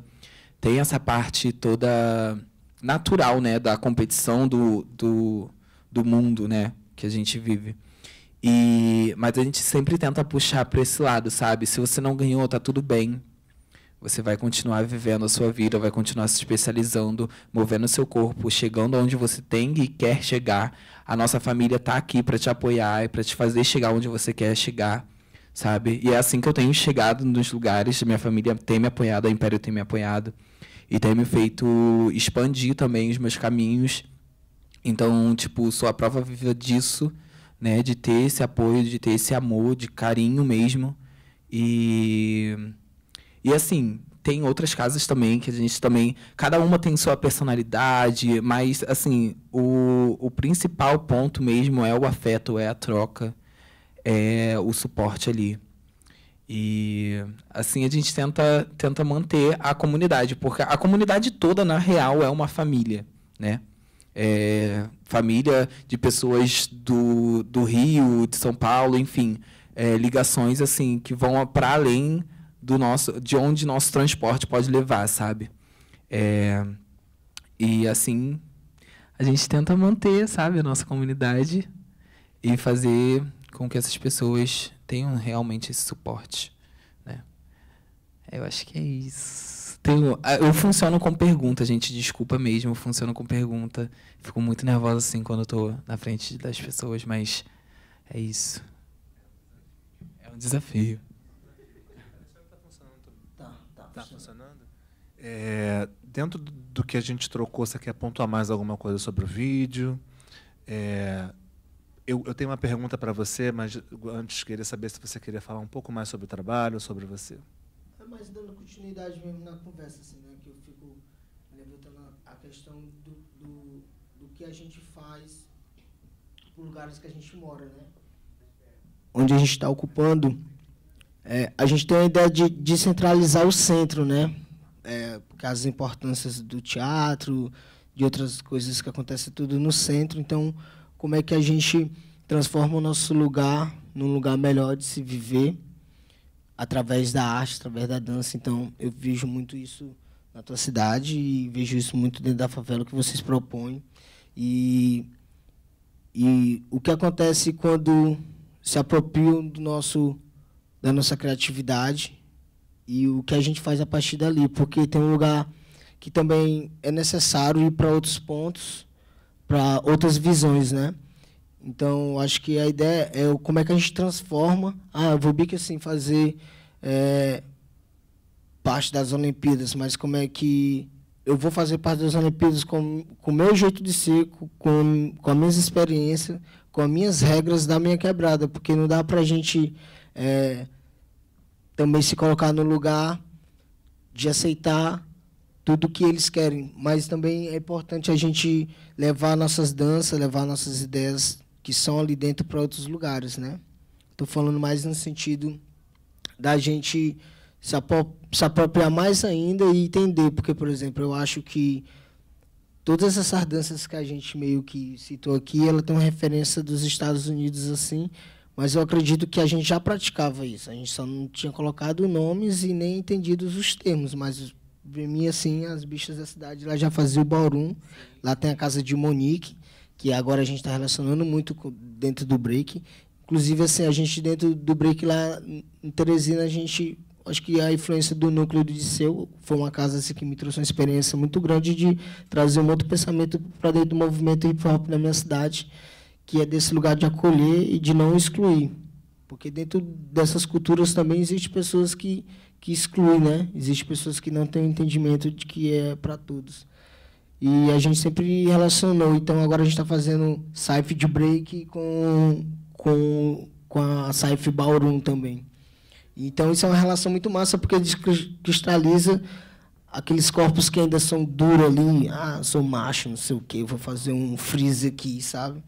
Tem essa parte toda natural, né, da competição do mundo, né, que a gente vive. Mas a gente sempre tenta puxar para esse lado, sabe? Se você não ganhou, tá tudo bem. Você vai continuar vivendo a sua vida, vai continuar se especializando, movendo o seu corpo, chegando onde você tem e quer chegar. A nossa família está aqui para te apoiar e para te fazer chegar onde você quer chegar, sabe? E é assim que eu tenho chegado nos lugares. Minha família tem me apoiado, a Império tem me apoiado e tem me feito expandir também os meus caminhos. Então, tipo, sou a prova viva disso, né? De ter esse apoio, de ter esse amor, de carinho mesmo. E assim, tem outras casas também que a gente também... Cada uma tem sua personalidade, mas, assim, o principal ponto mesmo é o afeto, é a troca, é o suporte ali. E, assim, a gente tenta manter a comunidade, porque a comunidade toda, na real, é uma família, né? Família de pessoas do Rio, de São Paulo, enfim, ligações, assim, que vão para além de onde nosso transporte pode levar, sabe? E assim a gente tenta manter, sabe, a nossa comunidade e fazer com que essas pessoas tenham realmente esse suporte, né? Eu acho que é isso. Eu funciono com pergunta, gente, desculpa mesmo, eu funciono com pergunta. Fico muito nervosa assim quando eu tô na frente das pessoas, mas é isso. É um desafio. Tá funcionando? Dentro do que a gente trocou, você quer pontuar mais alguma coisa sobre o vídeo? Eu tenho uma pergunta para você, mas antes queria saber se você queria falar um pouco mais sobre o trabalho, sobre você. Mas dando continuidade mesmo na conversa, assim, né, que eu fico levantando a questão do que a gente faz nos lugares que a gente mora, né? Onde a gente está ocupando. A gente tem a ideia de descentralizar o centro, né? Porque as importâncias do teatro, de outras coisas que acontecem tudo no centro. Então, como é que a gente transforma o nosso lugar num lugar melhor de se viver através da arte, através da dança? Então, eu vejo muito isso na tua cidade e vejo isso muito dentro da favela que vocês propõem. E o que acontece quando se apropriam da nossa criatividade e o que a gente faz a partir dali, porque tem um lugar que também é necessário ir para outros pontos, para outras visões, né? Então, acho que a ideia é como é que a gente transforma. Eu vou bem que assim fazer parte das Olimpíadas, mas como é que eu vou fazer parte das Olimpíadas com o meu jeito de ser, com as minhas experiências, com as minhas regras da minha quebrada, porque não dá para a gente também se colocar no lugar de aceitar tudo que eles querem, mas também é importante a gente levar nossas danças, levar nossas ideias que são ali dentro para outros lugares, né? Estou falando mais no sentido da gente se apropriar mais ainda e entender, porque, por exemplo, eu acho que todas essas danças que a gente meio que citou aqui, ela tem uma referência dos Estados Unidos, assim, mas eu acredito que a gente já praticava isso. A gente só não tinha colocado nomes e nem entendido os termos, mas, para mim, assim, as bichas da cidade lá já faziam o ballroom. Lá tem a casa de Monique, que agora a gente está relacionando muito dentro do break. Inclusive, assim, a gente dentro do break lá em Teresina, a gente... Acho que a influência do núcleo do Disseu foi uma casa assim, que me trouxe uma experiência muito grande de trazer um outro pensamento para dentro do movimento hip-hop na minha cidade, que é desse lugar de acolher e de não excluir. Porque dentro dessas culturas também existem pessoas que excluem, né? Existem pessoas que não têm o entendimento de que é para todos. E a gente sempre relacionou. Então, agora a gente está fazendo Cypher de break com a Cypher Ballroom também. Então, isso é uma relação muito massa, porque cristaliza aqueles corpos que ainda são duros ali. Sou macho, não sei o quê, vou fazer um freeze aqui, sabe?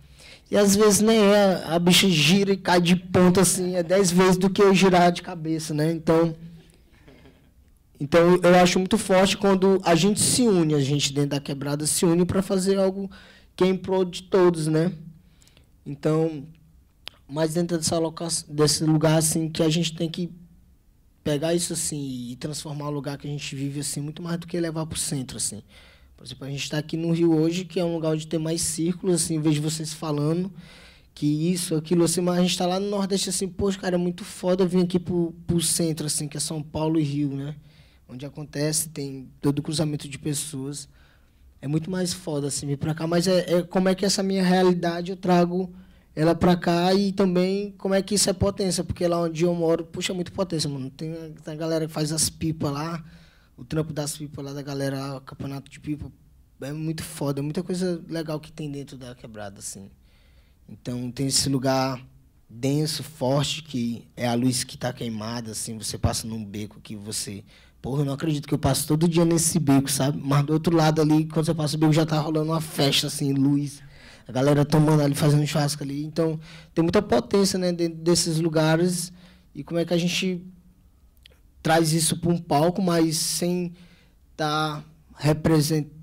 E, às vezes, nem a bicha gira e cai de ponta, assim, 10 vezes do que eu girar de cabeça, né? Então, eu acho muito forte quando a gente se une, a gente dentro da quebrada se une para fazer algo que é em prol de todos, né? Então, mas dentro desse lugar assim que a gente tem que pegar isso assim e transformar o lugar que a gente vive assim muito mais do que levar para o centro assim. Por exemplo, a gente está aqui no Rio hoje, que é um lugar onde tem mais círculos, assim, eu vejo vocês falando que isso, aquilo, assim, mas a gente está lá no Nordeste, assim, poxa, cara, é muito foda vir aqui pro centro, assim, que é São Paulo e Rio, né? Onde acontece, tem todo o cruzamento de pessoas. É muito mais foda, assim, vir pra cá, mas como é que essa minha realidade eu trago ela pra cá e também como é que isso é potência, porque lá onde eu moro, puxa, é muito potência, mano. Tem a galera que faz as pipas lá, o trampo das pipas lá da galera, o campeonato de pipa, é muito foda, é muita coisa legal que tem dentro da quebrada, assim. Então, tem esse lugar denso, forte, que é a luz que está queimada, assim, você passa num beco que você... Porra, eu não acredito que eu passo todo dia nesse beco, sabe? Mas do outro lado ali, quando você passa o beco, já está rolando uma festa, assim, luz. A galera tomando ali, fazendo churrasco ali. Então, tem muita potência, né, dentro desses lugares. E como é que a gente traz isso para um palco, mas sem estar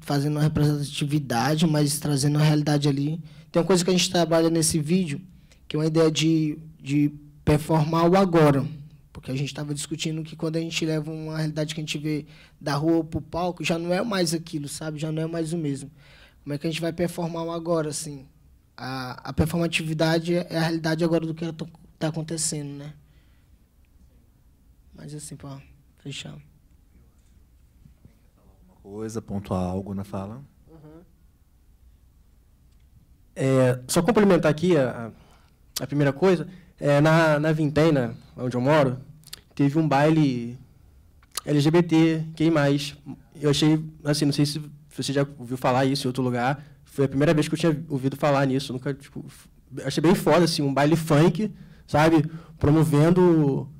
fazendo uma representatividade, mas trazendo a realidade ali. Tem uma coisa que a gente trabalha nesse vídeo, que é uma ideia de performar o agora. Porque a gente estava discutindo que quando a gente leva uma realidade que a gente vê da rua para o palco, já não é mais aquilo, sabe? Já não é mais o mesmo. Como é que a gente vai performar o agora, assim? A performatividade é a realidade agora do que está acontecendo, né? Mas assim, para fechar. Coisa, pontuar algo na fala? Só complementar aqui a primeira coisa, na Vintém, onde eu moro, teve um baile LGBT, quem mais? Eu achei, assim, não sei se você já ouviu falar isso em outro lugar, foi a primeira vez que eu tinha ouvido falar nisso, nunca, tipo, achei bem foda, assim, um baile funk, sabe, promovendo,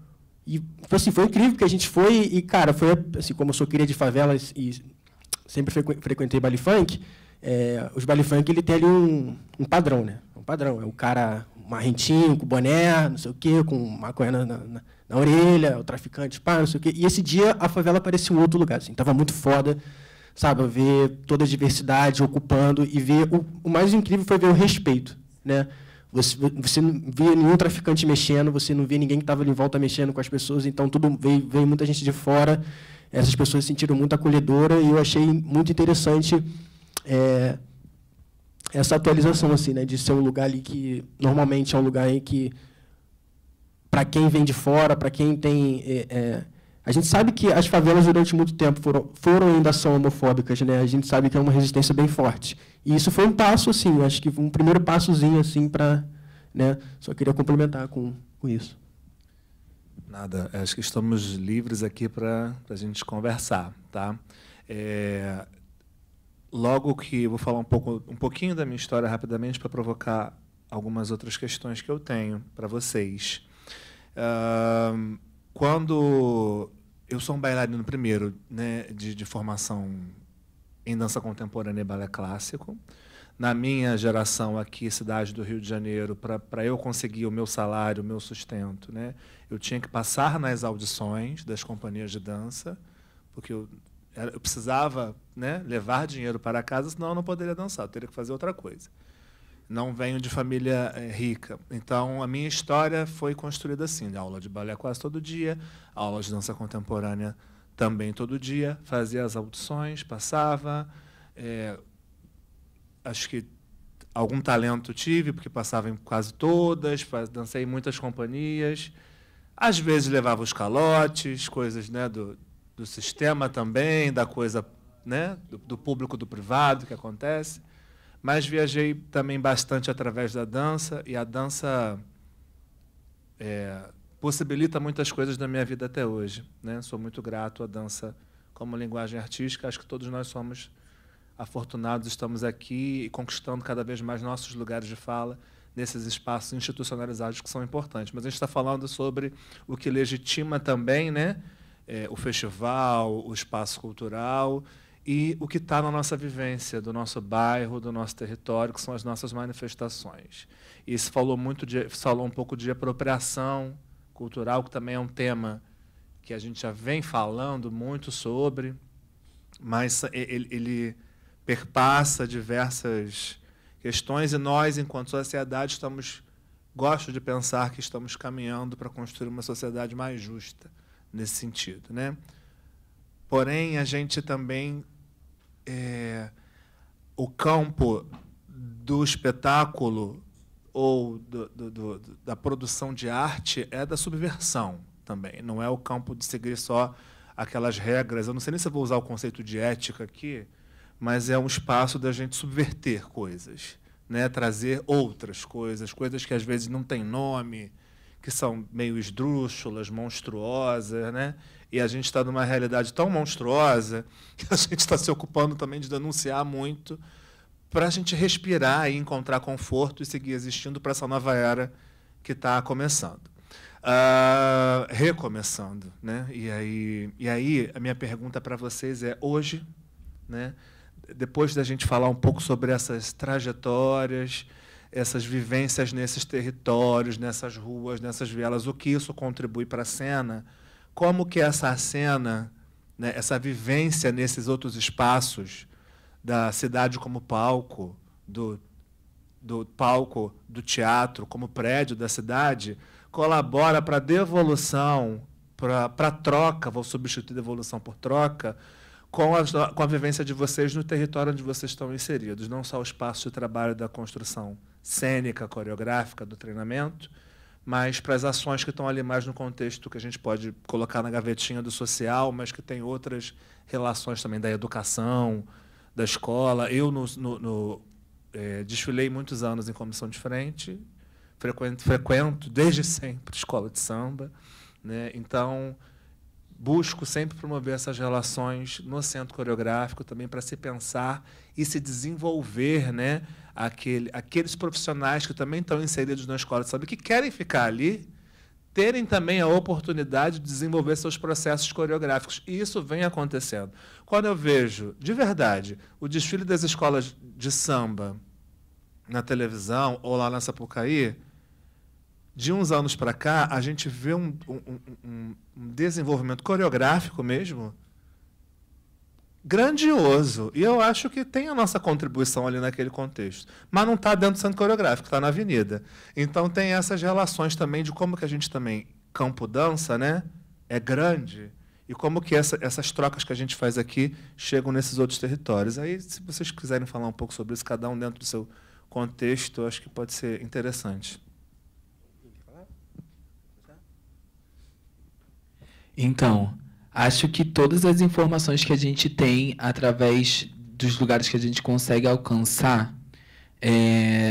e, assim, foi incrível, porque a gente foi, e, cara, foi, assim, como eu sou cria de favelas e sempre frequentei baile funk, os baile funk, ele tem ali um padrão, né? Um padrão. É o cara marrentinho, com boné, não sei o quê, com maconha na orelha, o traficante, pá, não sei o quê. E esse dia a favela parecia um outro lugar, assim. Tava muito foda, sabe? Ver toda a diversidade ocupando e ver... O mais incrível foi ver o respeito, né? Você não via nenhum traficante mexendo, você não via ninguém que estava ali em volta mexendo com as pessoas, então veio muita gente de fora, essas pessoas se sentiram muito acolhedora e eu achei muito interessante essa atualização, assim, né, de ser um lugar ali que normalmente é um lugar em que, para quem vem de fora, para quem tem... a gente sabe que as favelas, durante muito tempo, foram e ainda são homofóbicas, né? A gente sabe que é uma resistência bem forte. E isso foi um passo, assim, acho que um primeiro passozinho, assim, para... Né? Só queria complementar com isso. Nada, acho que estamos livres aqui para a gente conversar, tá? Logo que vou falar um pouquinho da minha história rapidamente para provocar algumas outras questões que eu tenho para vocês. Quando eu sou um bailarino primeiro, né, de formação em dança contemporânea e balé clássico, na minha geração aqui, cidade do Rio de Janeiro, para eu conseguir o meu salário, o meu sustento, né, eu tinha que passar nas audições das companhias de dança, porque eu precisava, né, levar dinheiro para casa, senão eu não poderia dançar, eu teria que fazer outra coisa. Não venho de família rica. Então, a minha história foi construída assim, de aula de balé quase todo dia, aula de dança contemporânea também todo dia, fazia as audições, passava. Acho que algum talento tive, porque passava em quase todas, dancei em muitas companhias. Às vezes levava os calotes, coisas, né, do sistema também, da coisa, né, do público, do privado, que acontece. Mas viajei também bastante através da dança, e a dança possibilita muitas coisas na minha vida até hoje, né? Sou muito grato à dança como linguagem artística. Acho que todos nós somos afortunados, estamos aqui e conquistando cada vez mais nossos lugares de fala nesses espaços institucionalizados que são importantes. Mas a gente está falando sobre o que legitima também, né, o festival, o espaço cultural e o que está na nossa vivência, do nosso bairro, do nosso território, que são as nossas manifestações. E se falou um pouco de apropriação cultural, que também é um tema que a gente já vem falando muito sobre, mas ele perpassa diversas questões e nós, enquanto sociedade, gosto de pensar que estamos caminhando para construir uma sociedade mais justa nesse sentido, né? Porém, a gente também o campo do espetáculo ou da produção de arte é da subversão também. Não é o campo de seguir só aquelas regras. Eu não sei nem se eu vou usar o conceito de ética aqui, mas é um espaço da gente subverter coisas, né? Trazer outras coisas, coisas que às vezes não têm nome, que são meio esdrúxulas, monstruosas, né? E a gente está numa realidade tão monstruosa que a gente está se ocupando também de denunciar muito para a gente respirar e encontrar conforto e seguir existindo para essa nova era que está começando. Recomeçando, né? E aí a minha pergunta para vocês é, hoje, né, depois da gente falar um pouco sobre essas trajetórias, essas vivências nesses territórios, nessas ruas, nessas vielas, o que isso contribui para a cena, como que essa cena, né, essa vivência nesses outros espaços da cidade como palco, do palco do teatro como prédio da cidade, colabora para a devolução, para a troca, vou substituir devolução por troca, com a vivência de vocês no território onde vocês estão inseridos, não só o espaço de trabalho da construção cênica, coreográfica, do treinamento, mas para as ações que estão ali mais no contexto que a gente pode colocar na gavetinha do social, mas que tem outras relações também da educação, da escola. Eu desfilei muitos anos em comissão de frente, frequento desde sempre escola de samba, né? Então busco sempre promover essas relações no centro coreográfico também para se pensar e se desenvolver, né? Aqueles profissionais que também estão inseridos na escola de samba, que querem ficar ali, terem também a oportunidade de desenvolver seus processos coreográficos. E isso vem acontecendo. Quando eu vejo, de verdade, o desfile das escolas de samba na televisão ou lá na Sapucaí, de uns anos para cá, a gente vê um desenvolvimento coreográfico mesmo grandioso. E eu acho que tem a nossa contribuição ali naquele contexto. Mas não está dentro do centro coreográfico, está na avenida. Então tem essas relações também de como que a gente também, campo dança, né, é grande, e como que essas trocas que a gente faz aqui chegam nesses outros territórios. Aí, se vocês quiserem falar um pouco sobre isso, cada um dentro do seu contexto, eu acho que pode ser interessante. Então, acho que todas as informações que a gente tem através dos lugares que a gente consegue alcançar,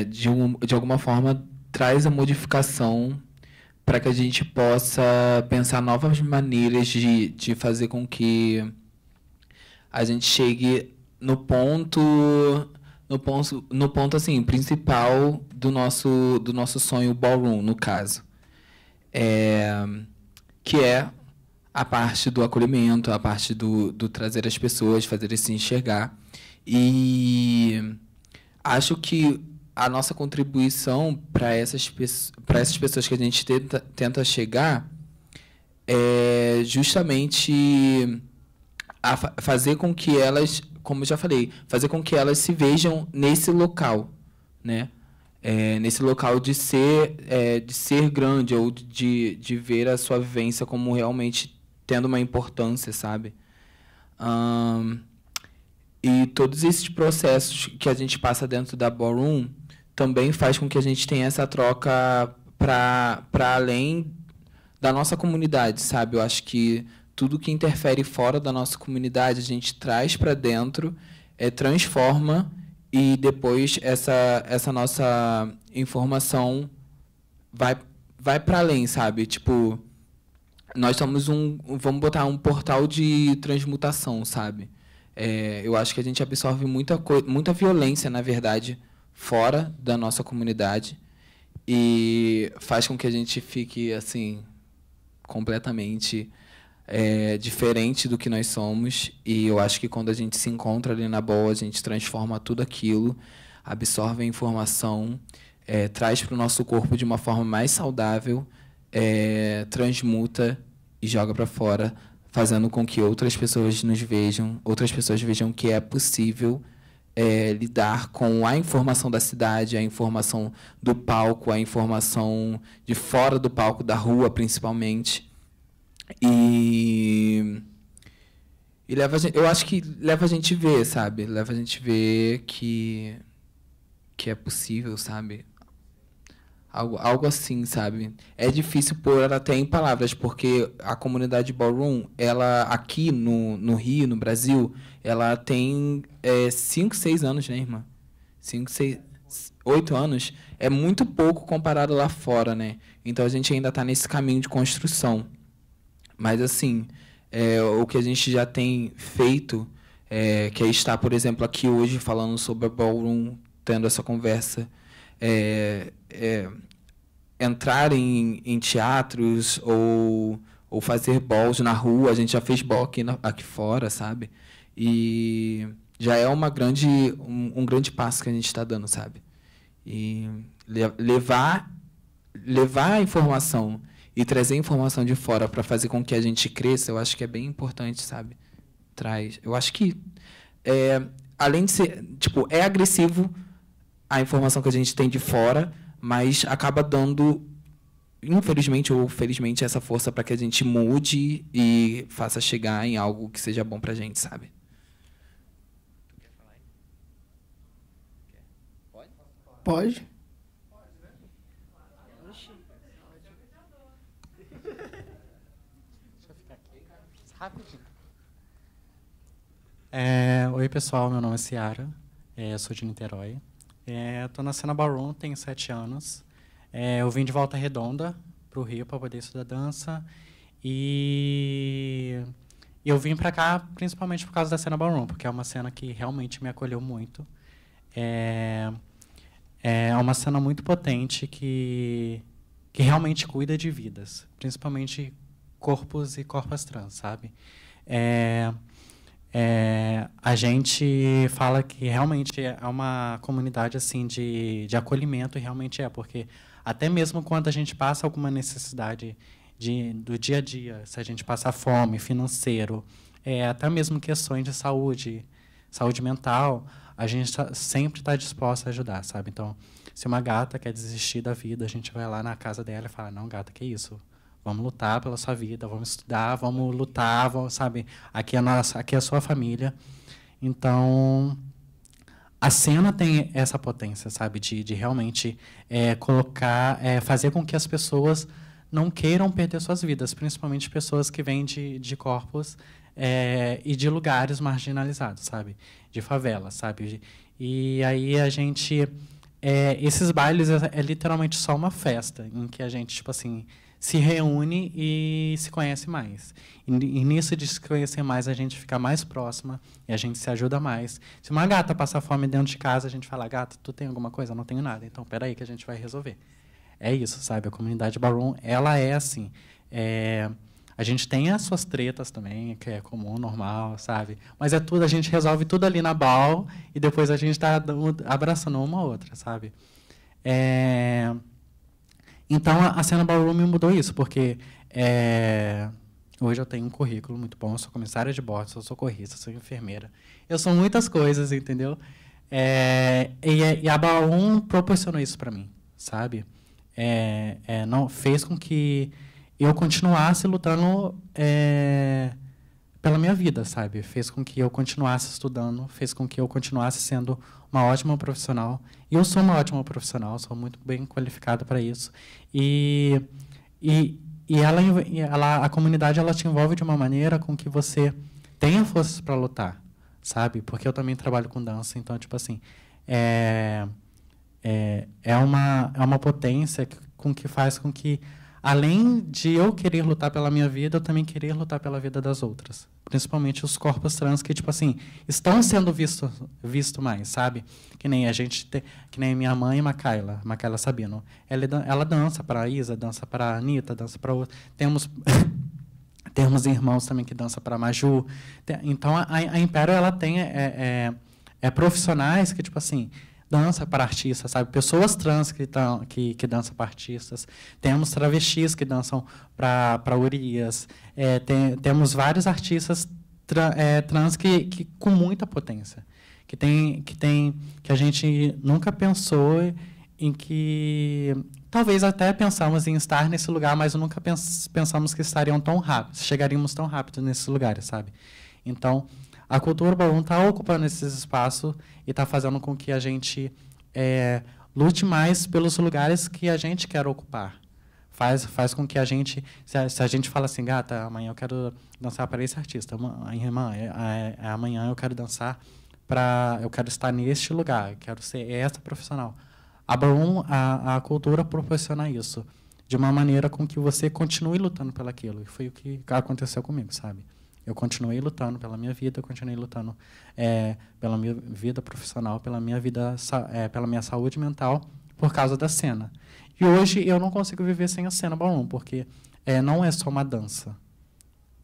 de alguma forma, traz a modificação para que a gente possa pensar novas maneiras de fazer com que a gente chegue no ponto assim, principal do nosso sonho ballroom, no caso. Que é a parte do acolhimento, a parte do trazer as pessoas, fazer eles se enxergar. E acho que a nossa contribuição para essas pessoas que a gente tenta chegar é justamente fazer com que elas, como eu já falei, fazer com que elas se vejam nesse local, né? Nesse local de ser grande, ou de ver a sua vivência como realmente tendo uma importância, sabe? E todos esses processos que a gente passa dentro da ballroom também faz com que a gente tenha essa troca para além da nossa comunidade, sabe? Eu acho que tudo que interfere fora da nossa comunidade a gente traz para dentro, transforma, e depois essa nossa informação vai para além, sabe? Tipo, nós somos vamos botar um portal de transmutação, sabe? Eu acho que a gente absorve muita violência, na verdade, fora da nossa comunidade, e faz com que a gente fique assim completamente diferente do que nós somos. E eu acho que quando a gente se encontra ali na boa, a gente transforma tudo aquilo, absorve a informação, traz para o nosso corpo de uma forma mais saudável, transmuta e joga para fora, fazendo com que outras pessoas nos vejam, outras pessoas vejam que é possível lidar com a informação da cidade, a informação do palco, a informação de fora do palco, da rua, principalmente. E eu acho que leva a gente a ver, sabe? Leva a gente a ver que é possível, sabe? Algo assim, sabe? É difícil pôr até em palavras, porque a comunidade ballroom, ela aqui no Rio, no Brasil, ela tem 5, 6 anos, né, irmã? 5, 6, 8 anos. É muito pouco comparado lá fora, né? Então a gente ainda está nesse caminho de construção. Mas, assim, o que a gente já tem feito, que é estar, por exemplo, aqui hoje falando sobre a ballroom, tendo essa conversa, entrar em teatros ou fazer balls na rua. A gente já fez ball aqui fora, sabe? E já é um grande passo que a gente está dando, sabe? E levar a informação e trazer informação de fora para fazer com que a gente cresça, eu acho que é bem importante, sabe? Eu acho que, além de ser, tipo, é agressivo a informação que a gente tem de fora, mas acaba dando, infelizmente ou felizmente, essa força para que a gente mude e faça chegar em algo que seja bom para a gente, sabe? Pode? Oi, pessoal. Meu nome é Ciara. Sou de Niterói. Estou na cena ballroom, tenho 7 anos. Eu vim de Volta Redonda para o Rio para poder estudar dança. E eu vim para cá principalmente por causa da cena ballroom, porque é uma cena que realmente me acolheu muito. É uma cena muito potente que realmente cuida de vidas, principalmente corpos e corpos trans, sabe? A gente fala que realmente é uma comunidade assim de acolhimento, e realmente porque até mesmo quando a gente passa alguma necessidade do dia a dia, se a gente passar fome, financeiro, até mesmo questões de saúde mental, a gente sempre está disposta a ajudar, sabe? Então, se uma gata quer desistir da vida, a gente vai lá na casa dela e fala: não, gata, que isso? Vamos lutar pela sua vida, vamos estudar, vamos lutar, sabe? Aqui é a sua família. Então, a cena tem essa potência, sabe? De realmente fazer com que as pessoas não queiram perder suas vidas, principalmente pessoas que vêm de corpos e de lugares marginalizados, sabe? De favelas, sabe? E aí a gente... esses bailes é literalmente só uma festa em que a gente, tipo assim, se reúne e se conhece mais. E nisso de se conhecer mais, a gente fica mais próxima e a gente se ajuda mais. Se uma gata passar fome dentro de casa, a gente fala: gata, tu tem alguma coisa? Não tenho nada. Então, espera aí que a gente vai resolver. É isso, sabe? A comunidade ballroom, ela é assim. A gente tem as suas tretas também, que é comum, normal, sabe? Mas tudo, a gente resolve tudo ali na ball e depois a gente está abraçando uma ou outra, sabe? Então, a cena ballroom me mudou isso, porque hoje eu tenho um currículo muito bom, eu sou comissária de bordo, sou socorrista, sou enfermeira. Eu sou muitas coisas, entendeu? E a ballroom proporcionou isso para mim, sabe? Não fez com que eu continuasse lutando pela minha vida, sabe? Fez com que eu continuasse estudando, fez com que eu continuasse sendo uma ótima profissional. E eu sou uma ótima profissional, sou muito bem qualificada para isso. E a comunidade, ela te envolve de uma maneira com que você tenha forças para lutar, sabe? Porque eu também trabalho com dança, então, tipo assim, é uma potência com que faz com que, além de eu querer lutar pela minha vida, eu também querer lutar pela vida das outras. Principalmente os corpos trans que, tipo assim, estão sendo visto mais, sabe? Que nem que nem minha mãe, Macaila Sabino. Ela dança para a Isa, dança para a Anitta, dança para outra. Temos irmãos também que dançam para a Maju. Então, a Império, ela tem profissionais que, tipo assim, dança para artistas, sabe? Pessoas trans que dançam para artistas. Temos travestis que dançam para Urias. Temos vários artistas trans que com muita potência. Que a gente nunca pensou em que... Talvez até pensamos em estar nesse lugar, mas nunca pensamos que estariam tão rápido, chegaríamos tão rápido nesses lugares, sabe? Então, a cultura ballroom está ocupando esses espaços e está fazendo com que a gente lute mais pelos lugares que a gente quer ocupar. Faz com que a gente, se a gente fala assim, gata, amanhã eu quero dançar para esse artista, irmã, amanhã eu quero dançar eu quero estar neste lugar, quero ser essa profissional. A cultura proporciona isso de uma maneira com que você continue lutando pelaquilo. E foi o que aconteceu comigo, sabe? Eu continuei lutando pela minha vida, eu continuei lutando pela minha vida profissional, pela minha vida, pela minha saúde mental, por causa da cena. E hoje eu não consigo viver sem a cena ballroom, porque não é só uma dança,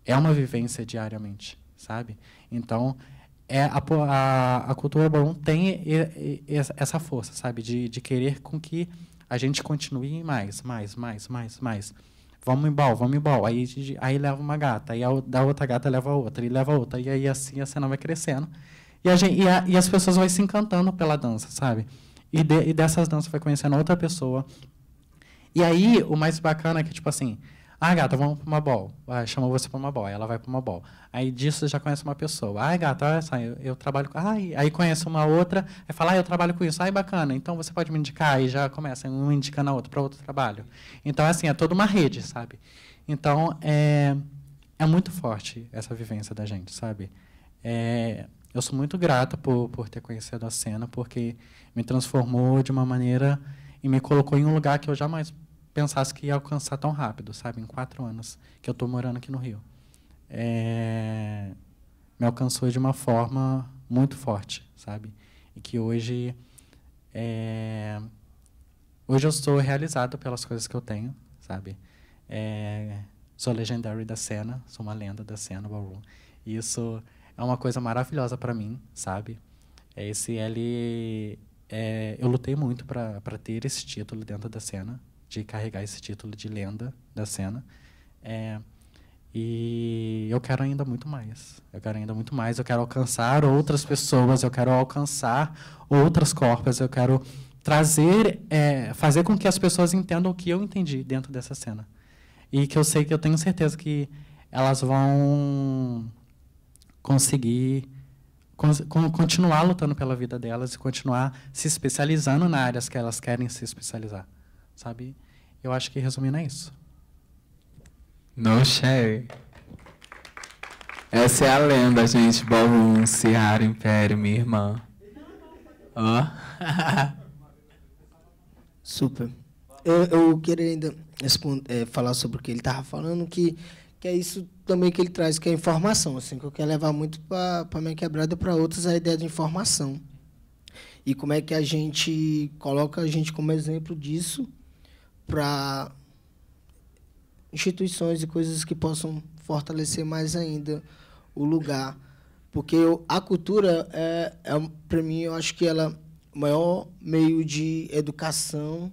é uma vivência diariamente, sabe? Então, a cultura ballroom tem essa força, sabe, de querer com que a gente continue mais. Vamos embora. Aí leva uma gata, aí da outra gata leva a outra, e leva a outra, e aí assim a cena vai crescendo. E as pessoas vão se encantando pela dança, sabe? E dessas danças vai conhecendo outra pessoa. E aí, o mais bacana é que, tipo assim, gata, vamos para uma ball. Chama você para uma ball, aí ela vai para uma ball. Aí disso você já conhece uma pessoa. Gata, olha só, eu trabalho com... Aí conhece uma outra, aí fala, eu trabalho com isso. Bacana, então você pode me indicar. Aí já começa, um indicando a outra para outro trabalho. Então, assim, é toda uma rede, sabe? Então, é muito forte essa vivência da gente, sabe? Eu sou muito grata por ter conhecido a cena, porque me transformou de uma maneira e me colocou em um lugar que eu jamais pensasse que ia alcançar tão rápido, sabe? Em 4 anos que eu estou morando aqui no Rio. Me alcançou de uma forma muito forte, sabe? E que hoje eu sou realizado pelas coisas que eu tenho, sabe? Sou legendary da cena, sou uma lenda da cena ballroom. E isso é uma coisa maravilhosa para mim, sabe? Eu lutei muito para ter esse título dentro da cena, de carregar esse título de lenda da cena. E eu quero ainda muito mais. Eu quero alcançar outras pessoas, eu quero alcançar outras corpas, eu quero fazer com que as pessoas entendam o que eu entendi dentro dessa cena. E que eu tenho certeza que elas vão conseguir continuar lutando pela vida delas e continuar se especializando nas áreas que elas querem se especializar, sabe? Eu acho que, resumindo, é isso. No share. Essa é a lenda, gente. Ballroom, Ciara, Império, minha irmã. Ó. Super. Eu queria ainda falar sobre o que ele estava falando, que é isso também que ele traz, que é a informação, assim, que eu quero levar muito para a minha quebrada e para outros, a ideia de informação. E como é que a gente coloca a gente como exemplo disso para instituições e coisas que possam fortalecer mais ainda o lugar. Porque a cultura, para mim, eu acho que ela é o maior meio de educação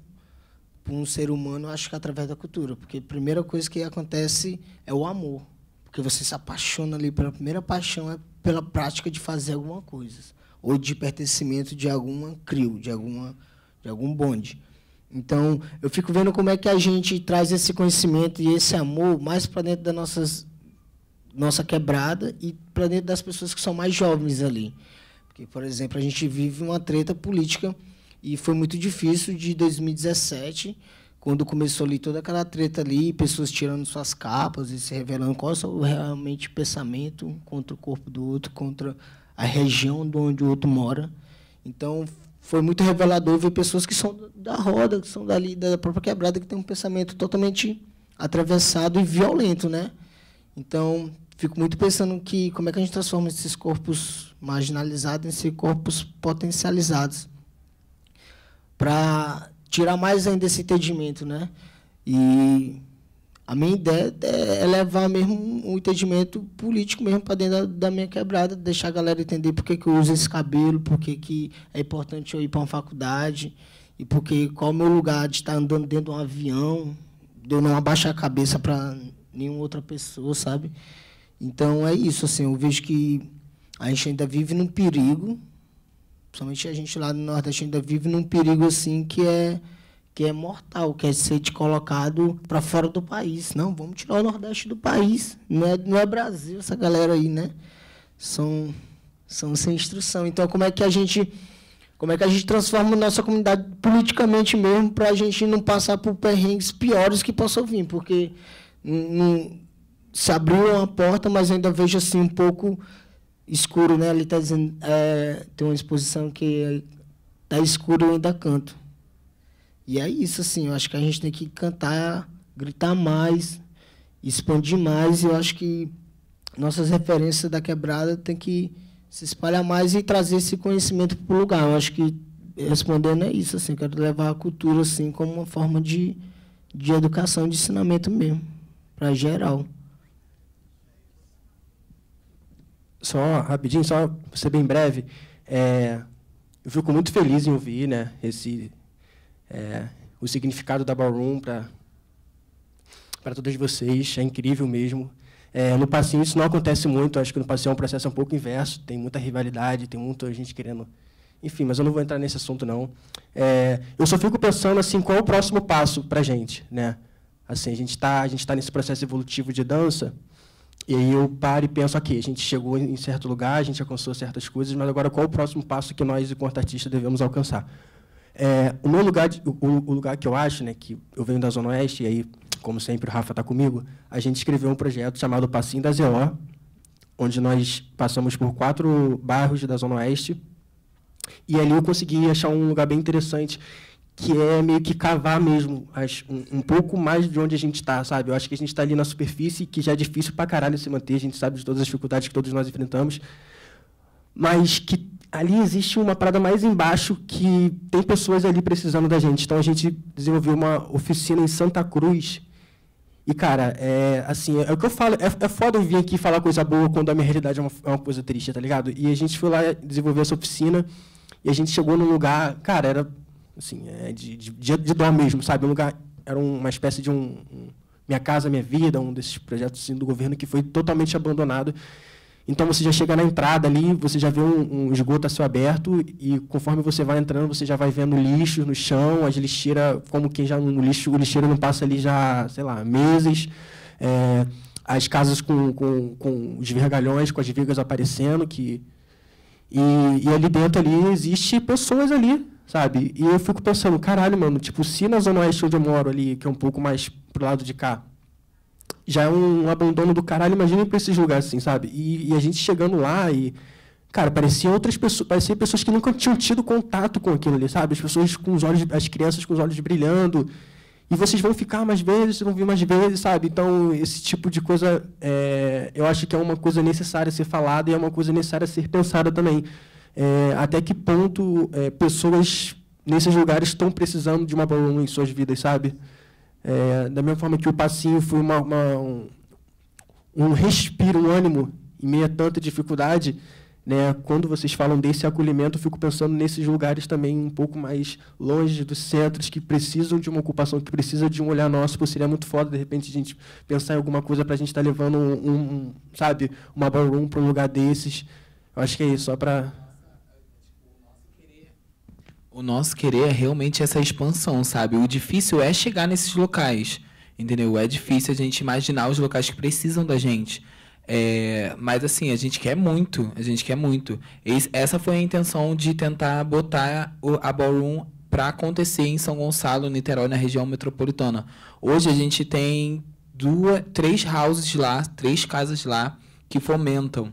para um ser humano, eu acho que é através da cultura. Porque a primeira coisa que acontece é o amor. Porque você se apaixona ali, pela primeira paixão é pela prática de fazer alguma coisa. Ou de pertencimento de alguma crew, de algum bonde. Então, eu fico vendo como é que a gente traz esse conhecimento e esse amor mais para dentro da nossa quebrada e para dentro das pessoas que são mais jovens ali. Porque, por exemplo, a gente vive uma treta política e foi muito difícil de 2017, quando começou ali toda aquela treta ali, pessoas tirando suas capas e se revelando qual é o realmente pensamento contra o corpo do outro, contra a região de onde o outro mora. Então, foi muito revelador ver pessoas que são da roda, que são dali da própria quebrada, que têm um pensamento totalmente atravessado e violento, né? Então, fico muito pensando que como é que a gente transforma esses corpos marginalizados em esses corpos potencializados para tirar mais ainda esse entendimento, né? E a minha ideia é levar mesmo um entendimento político mesmo para dentro da minha quebrada, deixar a galera entender por que eu uso esse cabelo, por que é importante eu ir para uma faculdade, e qual é o meu lugar de estar andando dentro de um avião, de eu não abaixar a cabeça para nenhuma outra pessoa, sabe? Então, é isso. Assim, eu vejo que a gente ainda vive num perigo, principalmente a gente lá no Nordeste ainda vive num perigo assim, que é mortal, que é ser colocado para fora do país. Não, vamos tirar o Nordeste do país. Não é Brasil, essa galera aí, né? São sem instrução. Então, como é que a gente Como é que a gente transforma a nossa comunidade politicamente mesmo para a gente não passar por perrengues piores que possam vir, porque se abriu uma porta, mas ainda vejo assim um pouco escuro, né? Ali está dizendo, tem uma exposição que está escuro, eu ainda canto. E é isso, assim, eu acho que a gente tem que cantar, gritar mais, expandir mais, e eu acho que nossas referências da quebrada tem que se espalhar mais e trazer esse conhecimento para o lugar. Eu acho que, respondendo, é isso, assim, quero levar a cultura assim, como uma forma de educação, de ensinamento mesmo, para geral. Só rapidinho, só para ser bem breve, eu fico muito feliz em ouvir, né, o significado da Ballroom para todos vocês, é incrível mesmo. No Passinho isso não acontece muito, acho que no Passinho é um processo um pouco inverso, tem muita rivalidade, tem muita gente querendo... Enfim, mas eu não vou entrar nesse assunto, não. Eu só fico pensando assim, qual é o próximo passo para a gente, né? Assim, a gente tá nesse processo evolutivo de dança, e aí eu paro e penso, aqui, a gente chegou em certo lugar, a gente alcançou certas coisas, mas agora qual é o próximo passo que nós, enquanto artistas, devemos alcançar? O meu lugar, o lugar que eu acho, né, que eu venho da Zona Oeste, e aí, como sempre, o Rafa está comigo, a gente escreveu um projeto chamado Passinho da ZO, onde nós passamos por 4 bairros da Zona Oeste, e ali eu consegui achar um lugar bem interessante, que é meio que cavar mesmo um pouco mais de onde a gente está, sabe? Eu acho que a gente está ali na superfície, que já é difícil pra caralho se manter, a gente sabe de todas as dificuldades que todos nós enfrentamos, mas que ali existe uma parada mais embaixo que tem pessoas ali precisando da gente. Então, a gente desenvolveu uma oficina em Santa Cruz. E, cara, assim, é o que eu falo, é foda eu vir aqui falar coisa boa quando a minha realidade é uma coisa triste, tá ligado? E a gente foi lá desenvolver essa oficina e a gente chegou num lugar, cara, era assim, de dó mesmo, sabe? Um lugar, era uma espécie de Minha Casa Minha Vida, um desses projetos assim, do governo que foi totalmente abandonado. Então, você já chega na entrada ali, você já vê um esgoto a céu aberto, e conforme você vai entrando, você já vai vendo lixo no chão, as lixeiras, como quem já o lixeiro não passa ali já, sei lá, meses. As casas com os vergalhões, com as vigas aparecendo, e ali dentro ali existe pessoas ali, sabe? E eu fico pensando, caralho, mano, tipo, se na Zona Oeste onde eu moro ali, que é um pouco mais pro lado de cá, já é um abandono do caralho, imagina para esses lugares assim, sabe? E a gente chegando lá e, cara, pareciam pessoas que nunca tinham tido contato com aquilo ali, sabe? As pessoas com os olhos, as crianças com os olhos brilhando, e vocês vão ficar mais vezes, vocês vão vir mais vezes, sabe? Então, esse tipo de coisa, eu acho que é uma coisa necessária a ser falada e é uma coisa necessária a ser pensada também. Até que ponto pessoas nesses lugares estão precisando de uma Ballroom em suas vidas, sabe? Da mesma forma que o Passinho foi um respiro, um ânimo em meio a tanta dificuldade, né? Quando vocês falam desse acolhimento, eu fico pensando nesses lugares também um pouco mais longe dos centros, que precisam de uma ocupação, que precisa de um olhar nosso. Seria muito foda, de repente, a gente pensar em alguma coisa para a gente estar levando sabe, uma Ballroom para um lugar desses. Eu acho que é isso, só para... O nosso querer é realmente essa expansão, sabe? O difícil é chegar nesses locais, entendeu? É difícil a gente imaginar os locais que precisam da gente. Mas, assim, a gente quer muito. Essa foi a intenção de tentar botar a Ballroom para acontecer em São Gonçalo, Niterói, na região metropolitana. Hoje a gente tem 3 houses lá, 3 casas lá que fomentam.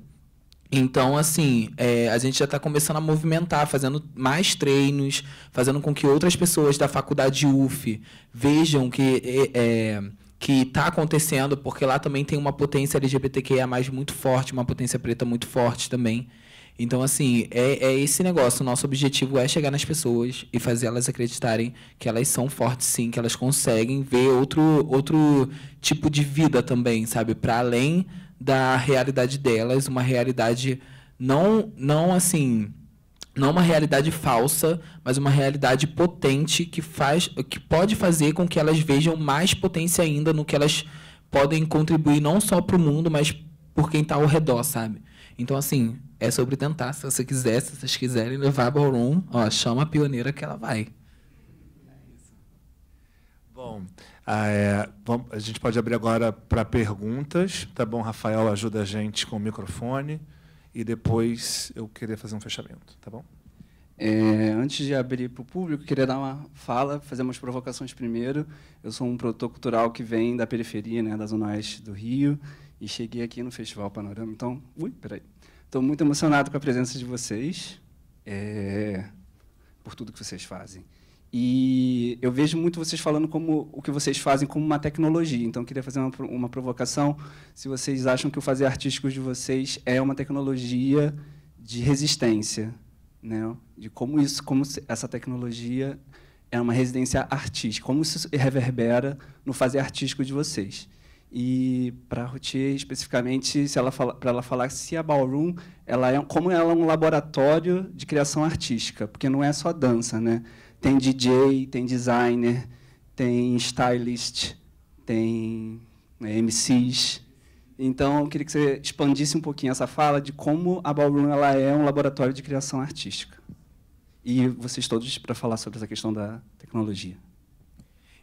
Então, assim, a gente já está começando a movimentar, fazendo mais treinos, fazendo com que outras pessoas da faculdade UF vejam que está acontecendo, porque lá também tem uma potência LGBTQIA+, muito forte, uma potência preta muito forte também. Então, assim, é esse negócio. O nosso objetivo é chegar nas pessoas e fazer elas acreditarem que elas são fortes, sim, que elas conseguem ver outro tipo de vida também, sabe? Para além da realidade delas, uma realidade não uma realidade falsa, mas uma realidade potente que pode fazer com que elas vejam mais potência ainda no que elas podem contribuir não só para o mundo, mas por quem está ao redor, sabe? Então, assim, é sobre tentar. Se vocês quiserem levar a Ballroom, chama a pioneira que ela vai. Bom, a gente pode abrir agora para perguntas. Tá bom, Rafael, ajuda a gente com o microfone. E depois eu queria fazer um fechamento, tá bom? Antes de abrir para o público, eu queria dar uma fala, fazer umas provocações primeiro. Eu sou um produtor cultural que vem da periferia, né, da Zona Oeste do Rio, e cheguei aqui no Festival Panorama. Então, estou muito emocionado com a presença de vocês, por tudo que vocês fazem. E eu vejo muito vocês falando como o que vocês fazem como uma tecnologia. Então, eu queria fazer uma provocação, se vocês acham que o fazer artístico de vocês é uma tecnologia de resistência, né? De como essa tecnologia é uma residência artística, como isso reverbera no fazer artístico de vocês. E para a Routier, especificamente, para ela falar se a Ballroom, como ela é um laboratório de criação artística, porque não é só dança, né? Tem DJ, tem designer, tem stylist, tem MCs. Então, eu queria que você expandisse um pouquinho essa fala de como a Ballroom ela é um laboratório de criação artística. E vocês todos para falar sobre essa questão da tecnologia.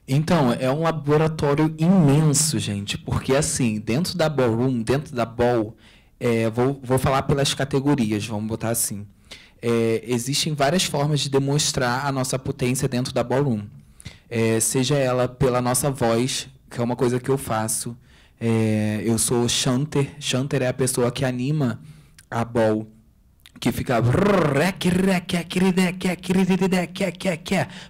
Então, é um laboratório imenso, gente, porque, assim, dentro da Ballroom, dentro da Ball, vou falar pelas categorias, vamos botar assim. Existem várias formas de demonstrar a nossa potência dentro da Ballroom. Seja ela pela nossa voz, que é uma coisa que eu faço. Eu sou chanter. Chanter é a pessoa que anima a Ball, que fica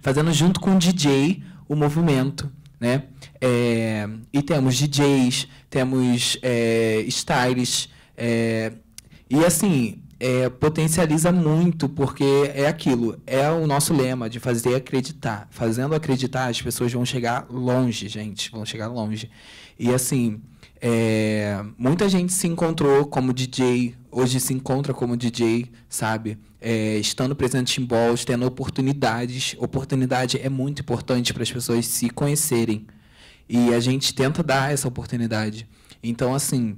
fazendo junto com o DJ o movimento, né? E temos DJs, temos stylists, e assim potencializa muito, porque é aquilo, é o nosso lema de fazer acreditar. Fazendo acreditar, as pessoas vão chegar longe, gente, vão chegar longe. E assim, muita gente se encontrou como DJ, hoje se encontra como DJ, sabe? Estando presente em balls, tendo oportunidades. Oportunidade é muito importante para as pessoas se conhecerem. E a gente tenta dar essa oportunidade. Então, assim,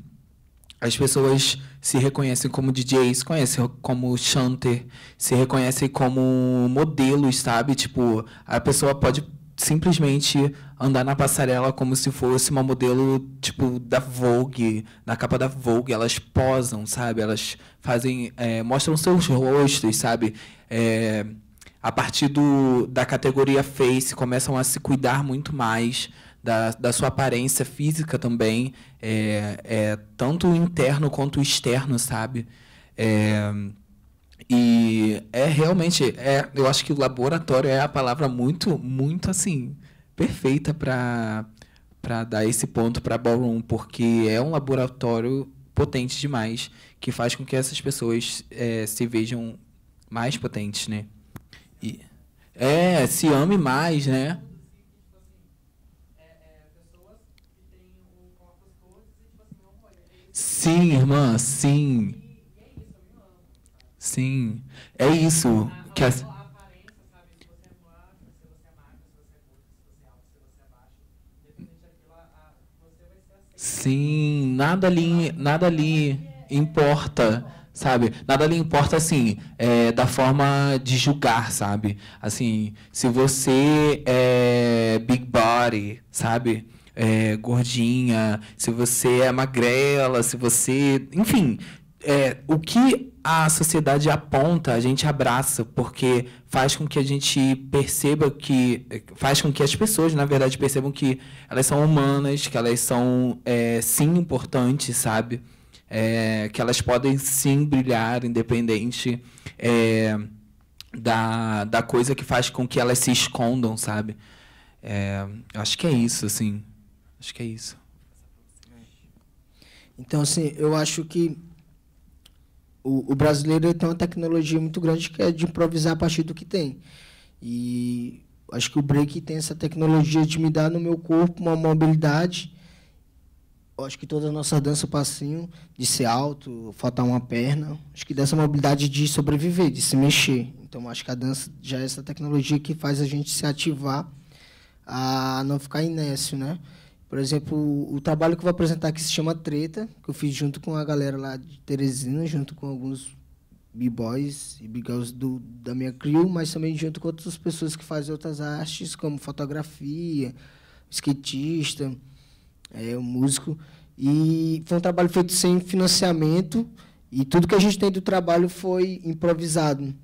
as pessoas se reconhecem como DJs, se conhecem como chanter, se reconhecem como modelos, sabe? Tipo, a pessoa pode simplesmente andar na passarela como se fosse uma modelo, tipo, da Vogue, na capa da Vogue. Elas posam, sabe? Elas fazem, mostram seus rostos, sabe? A partir da categoria Face, começam a se cuidar muito mais da sua aparência física também, tanto o interno quanto o externo, sabe? E realmente, eu acho que o laboratório é a palavra muito, muito assim, perfeita para dar esse ponto para a Ballroom, porque é um laboratório potente demais, que faz com que essas pessoas se vejam mais potentes, né? E, se ame mais, né? Sim, irmã, sim. Sim, é isso. Que Sim, nada ali importa, sabe? Nada ali importa, assim, da forma de julgar, sabe? Assim, se você é big body, sabe? Gordinha, se você é magrela, se você... Enfim, o que a sociedade aponta, a gente abraça, porque faz com que a gente perceba que... Faz com que as pessoas, na verdade, percebam que elas são humanas, que elas são, sim, importantes, sabe? Que elas podem, sim, brilhar, independente da coisa que faz com que elas se escondam, sabe? Acho que é isso, assim. Acho que é isso. Então, assim, eu acho que o brasileiro tem uma tecnologia muito grande que é de improvisar a partir do que tem. E acho que o break tem essa tecnologia de me dar no meu corpo uma mobilidade. Eu acho que toda a nossa dança, o passinho de ser alto, faltar uma perna, acho que dessa mobilidade de sobreviver, de se mexer. Então, acho que a dança já é essa tecnologia que faz a gente se ativar a não ficar inércio, né? Por exemplo, o trabalho que eu vou apresentar aqui se chama Treta, que eu fiz junto com a galera lá de Teresina, junto com alguns b-boys e b-girls da minha crew, mas também junto com outras pessoas que fazem outras artes, como fotografia, skatista, músico. E foi um trabalho feito sem financiamento, e tudo que a gente tem do trabalho foi improvisado.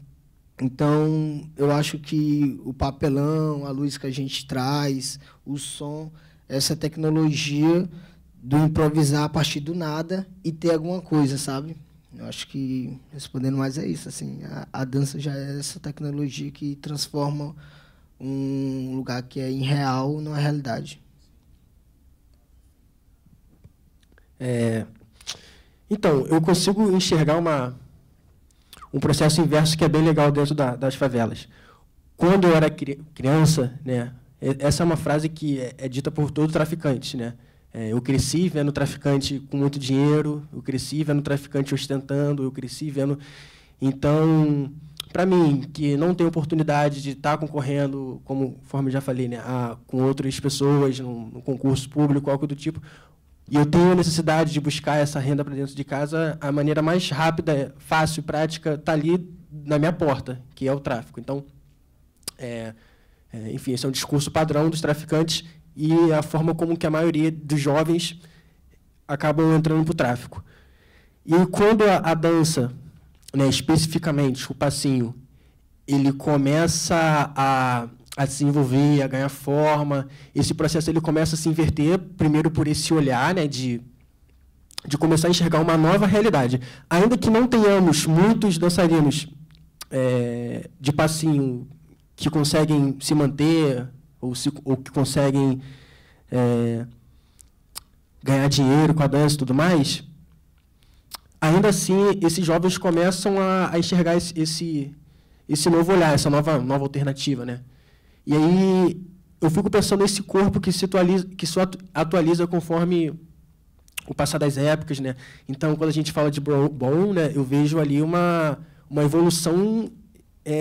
Então, eu acho que o papelão, a luz que a gente traz, o som, essa tecnologia do improvisar a partir do nada e ter alguma coisa, sabe? Eu acho que, respondendo mais, é isso. Assim, a dança já é essa tecnologia que transforma um lugar que é irreal numa realidade. Então, eu consigo enxergar um processo inverso que é bem legal dentro das favelas. Quando eu era criança, né, essa é uma frase que é dita por todo traficante, né? Eu cresci vendo traficante com muito dinheiro, eu cresci vendo traficante ostentando, eu cresci vendo... Então, para mim, que não tenho oportunidade de estar concorrendo, conforme eu já falei, né, com outras pessoas, num concurso público, algo do tipo, e eu tenho a necessidade de buscar essa renda para dentro de casa, a maneira mais rápida, fácil, prática, está ali na minha porta, que é o tráfico. Então, enfim, esse é um discurso padrão dos traficantes e a forma como que a maioria dos jovens acabam entrando para o tráfico. E quando a dança, né, especificamente o passinho, ele começa a se envolver, a ganhar forma, esse processo ele começa a se inverter, primeiro por esse olhar, né, de começar a enxergar uma nova realidade. Ainda que não tenhamos muitos dançarinos de passinho que conseguem se manter ou que conseguem ganhar dinheiro com a dança e tudo mais, ainda assim, esses jovens começam a enxergar esse novo olhar, essa nova alternativa, né? E aí eu fico pensando nesse corpo que se atualiza conforme o passar das épocas, né? Então, quando a gente fala de bom, né, eu vejo ali uma evolução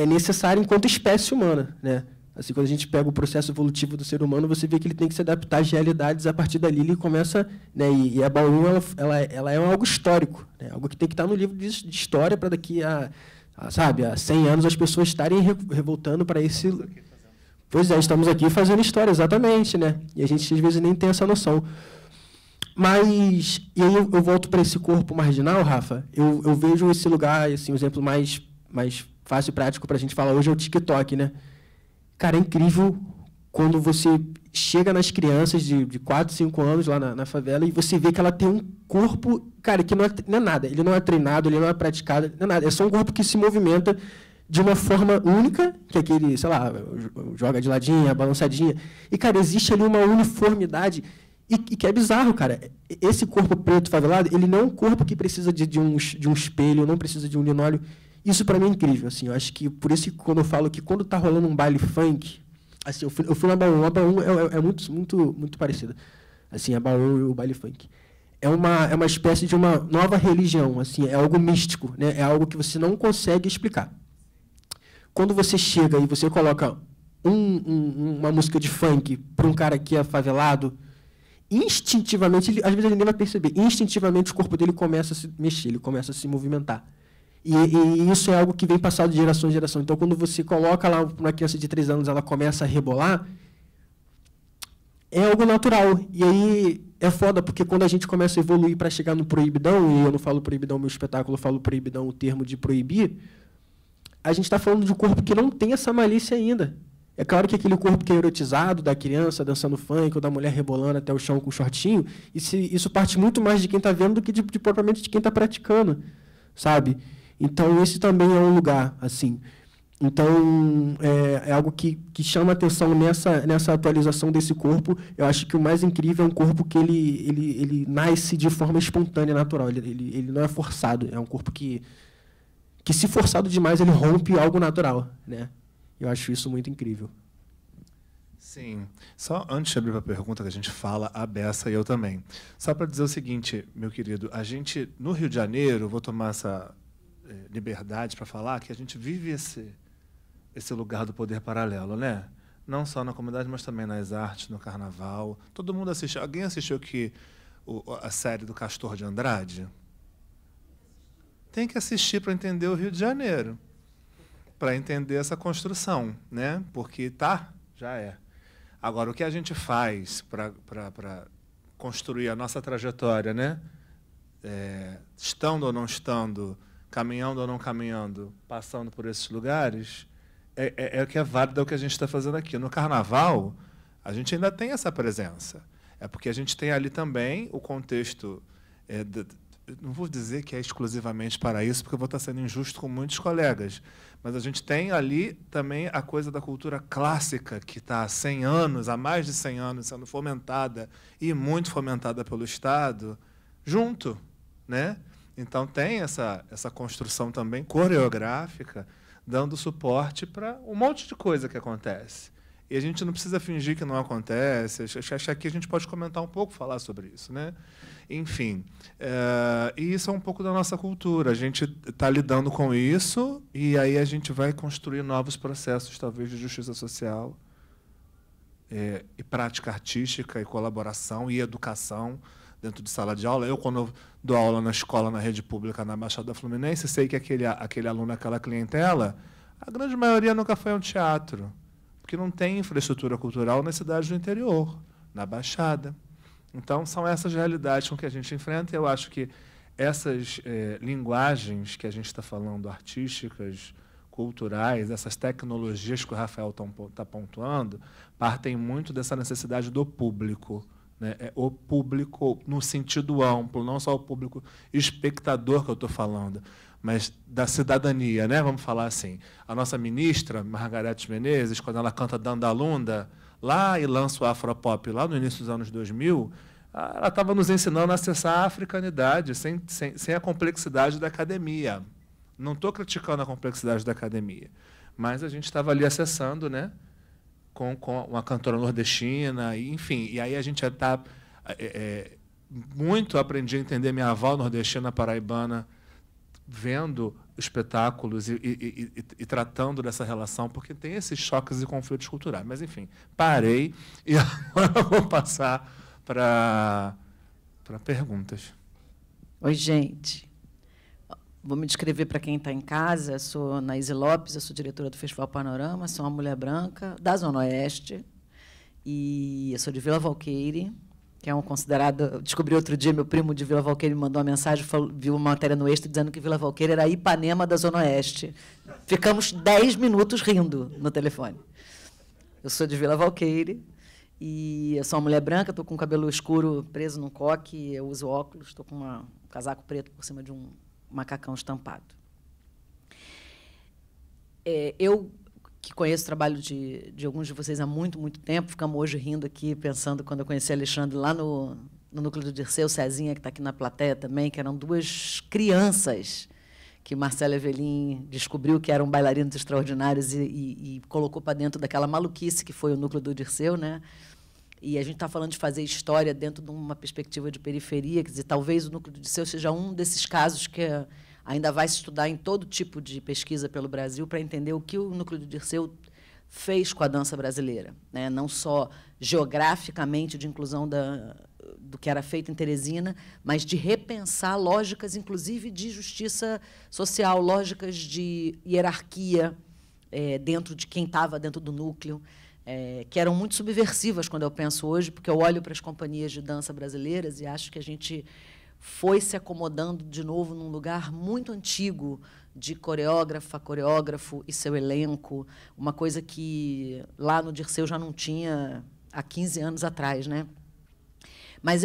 necessária enquanto espécie humana, né? Assim, quando a gente pega o processo evolutivo do ser humano, você vê que ele tem que se adaptar às realidades, a partir dali ele começa... Né, e a Bauru, ela é algo histórico, né, algo que tem que estar no livro de história para daqui a 100 anos as pessoas estarem revoltando para esse... Pois é, estamos aqui fazendo história, exatamente, né? E a gente, às vezes, nem tem essa noção. Mas, e aí eu volto para esse corpo marginal, Rafa, eu vejo esse lugar, assim, o exemplo mais fácil e prático para a gente falar hoje é o TikTok, né? Cara, é incrível quando você chega nas crianças de 4, 5 anos lá na favela e você vê que ela tem um corpo, cara, que não é nada. Ele não é treinado, ele não é praticado, não é nada. É só um corpo que se movimenta de uma forma única, que é aquele, sei lá, joga de ladinha, balançadinha. E, cara, existe ali uma uniformidade e que é bizarro, cara. Esse corpo preto favelado, ele não é um corpo que precisa de um espelho, não precisa de um linóleo. Isso, para mim, é incrível. Assim, eu acho que, por isso, quando eu falo que quando está rolando um baile funk, assim, eu fui na Baú. A Baú é muito parecida. Assim, a Baú e o baile funk. É uma espécie de uma nova religião. Assim, é algo místico, né? É algo que você não consegue explicar. Quando você chega e você coloca uma música de funk para um cara que é favelado, instintivamente, às vezes ele nem vai perceber, instintivamente o corpo dele começa a se mexer, ele começa a se movimentar. E isso é algo que vem passado de geração em geração. Então, quando você coloca lá uma criança de 3 anos, ela começa a rebolar, é algo natural. E aí é foda, porque quando a gente começa a evoluir para chegar no proibidão, e eu não falo proibidão meu espetáculo, eu falo proibidão o termo de proibir, a gente está falando de um corpo que não tem essa malícia ainda. É claro que aquele corpo que é erotizado, da criança dançando funk, ou da mulher rebolando até o chão com o shortinho, isso parte muito mais de quem está vendo do que propriamente de quem está praticando, sabe? Então, esse também é um lugar, assim. Então, é algo que chama atenção nessa atualização desse corpo. Eu acho que o mais incrível é um corpo que ele nasce de forma espontânea, natural. Ele não é forçado. É um corpo que se forçado demais, ele rompe algo natural, né? Eu acho isso muito incrível. Sim. Só antes de abrir para a pergunta que a gente fala, a Bessa e eu também. Só para dizer o seguinte, meu querido, a gente, no Rio de Janeiro, vou tomar essa liberdade para falar que a gente vive esse lugar do poder paralelo, né? Não só na comunidade, mas também nas artes, no carnaval. Todo mundo assistiu. Alguém assistiu a série do Castor de Andrade? Tem que assistir para entender o Rio de Janeiro, para entender essa construção, né? Porque já é. Agora, o que a gente faz para construir a nossa trajetória, né? Estando ou não estando caminhando ou não caminhando, passando por esses lugares, é o que é válido, é o que a gente está fazendo aqui. No Carnaval, a gente ainda tem essa presença. É porque a gente tem ali também o contexto... não vou dizer que é exclusivamente para isso, porque eu vou estar sendo injusto com muitos colegas, mas a gente tem ali também a coisa da cultura clássica, que está há 100 anos, há mais de 100 anos, sendo fomentada, e muito fomentada pelo Estado, junto, né? Então, tem essa construção também coreográfica, dando suporte para um monte de coisa que acontece. E a gente não precisa fingir que não acontece. Acho que aqui a gente pode comentar um pouco, falar sobre isso, né? Enfim, e isso é um pouco da nossa cultura. A gente está lidando com isso e aí a gente vai construir novos processos, talvez, de justiça social, e prática artística, e colaboração, e educação dentro de sala de aula. Eu, quando eu dou aula na escola, na rede pública, na Baixada Fluminense, sei que aquele aluno, aquela clientela, a grande maioria nunca foi a um teatro, porque não tem infraestrutura cultural nas cidades do interior, na Baixada. Então, são essas realidades com que a gente enfrenta, e eu acho que essas linguagens que a gente está falando, artísticas, culturais, essas tecnologias que o Rafael está pontuando, partem muito dessa necessidade do público, né? É o público no sentido amplo, não só o público espectador que eu estou falando, mas da cidadania, né? Vamos falar assim. A nossa ministra, Margarete Menezes, quando ela canta Dandalunda, lá e lança o Afropop, lá no início dos anos 2000, ela estava nos ensinando a acessar a africanidade, sem a complexidade da academia. Não estou criticando a complexidade da academia, mas a gente estava ali acessando, né? Com uma cantora nordestina, enfim. E aí a gente está... muito aprendi a entender minha avó nordestina, paraibana, vendo espetáculos e tratando dessa relação, porque tem esses choques e conflitos culturais. Mas, enfim, parei e agora vou passar para perguntas. Oi, gente. Vou me descrever para quem está em casa. Eu sou Naíse Lopes, eu sou diretora do Festival Panorama, sou uma mulher branca da Zona Oeste, e eu sou de Vila Valqueire, que é um considerado... Descobri outro dia, meu primo de Vila Valqueire me mandou uma mensagem, viu uma matéria no Extra dizendo que Vila Valqueire era a Ipanema da Zona Oeste. Ficamos 10 minutos rindo no telefone. Eu sou de Vila Valqueire, e eu sou uma mulher branca, estou com o cabelo escuro preso num coque, eu uso óculos, estou com um casaco preto por cima de um macacão estampado. Eu, que conheço o trabalho de alguns de vocês há muito, muito tempo, ficamos hoje rindo aqui, pensando, quando eu conheci Alexandre lá no Núcleo do Dirceu, Cezinha, que está aqui na plateia também, que eram duas crianças que Marcelo Evelyn descobriu que eram bailarinos extraordinários e colocou para dentro daquela maluquice que foi o Núcleo do Dirceu, né? E a gente está falando de fazer história dentro de uma perspectiva de periferia, quer dizer, talvez o Núcleo do Dirceu seja um desses casos que ainda vai se estudar em todo tipo de pesquisa pelo Brasil para entender o que o Núcleo do Dirceu fez com a dança brasileira, né? Não só geograficamente de inclusão do que era feito em Teresina, mas de repensar lógicas, inclusive, de justiça social, lógicas de hierarquia dentro de quem estava dentro do núcleo, que eram muito subversivas quando eu penso hoje, porque eu olho para as companhias de dança brasileiras e acho que a gente foi se acomodando de novo num lugar muito antigo de coreógrafa, coreógrafo e seu elenco, uma coisa que lá no Dirceu já não tinha há 15 anos atrás, né? Mas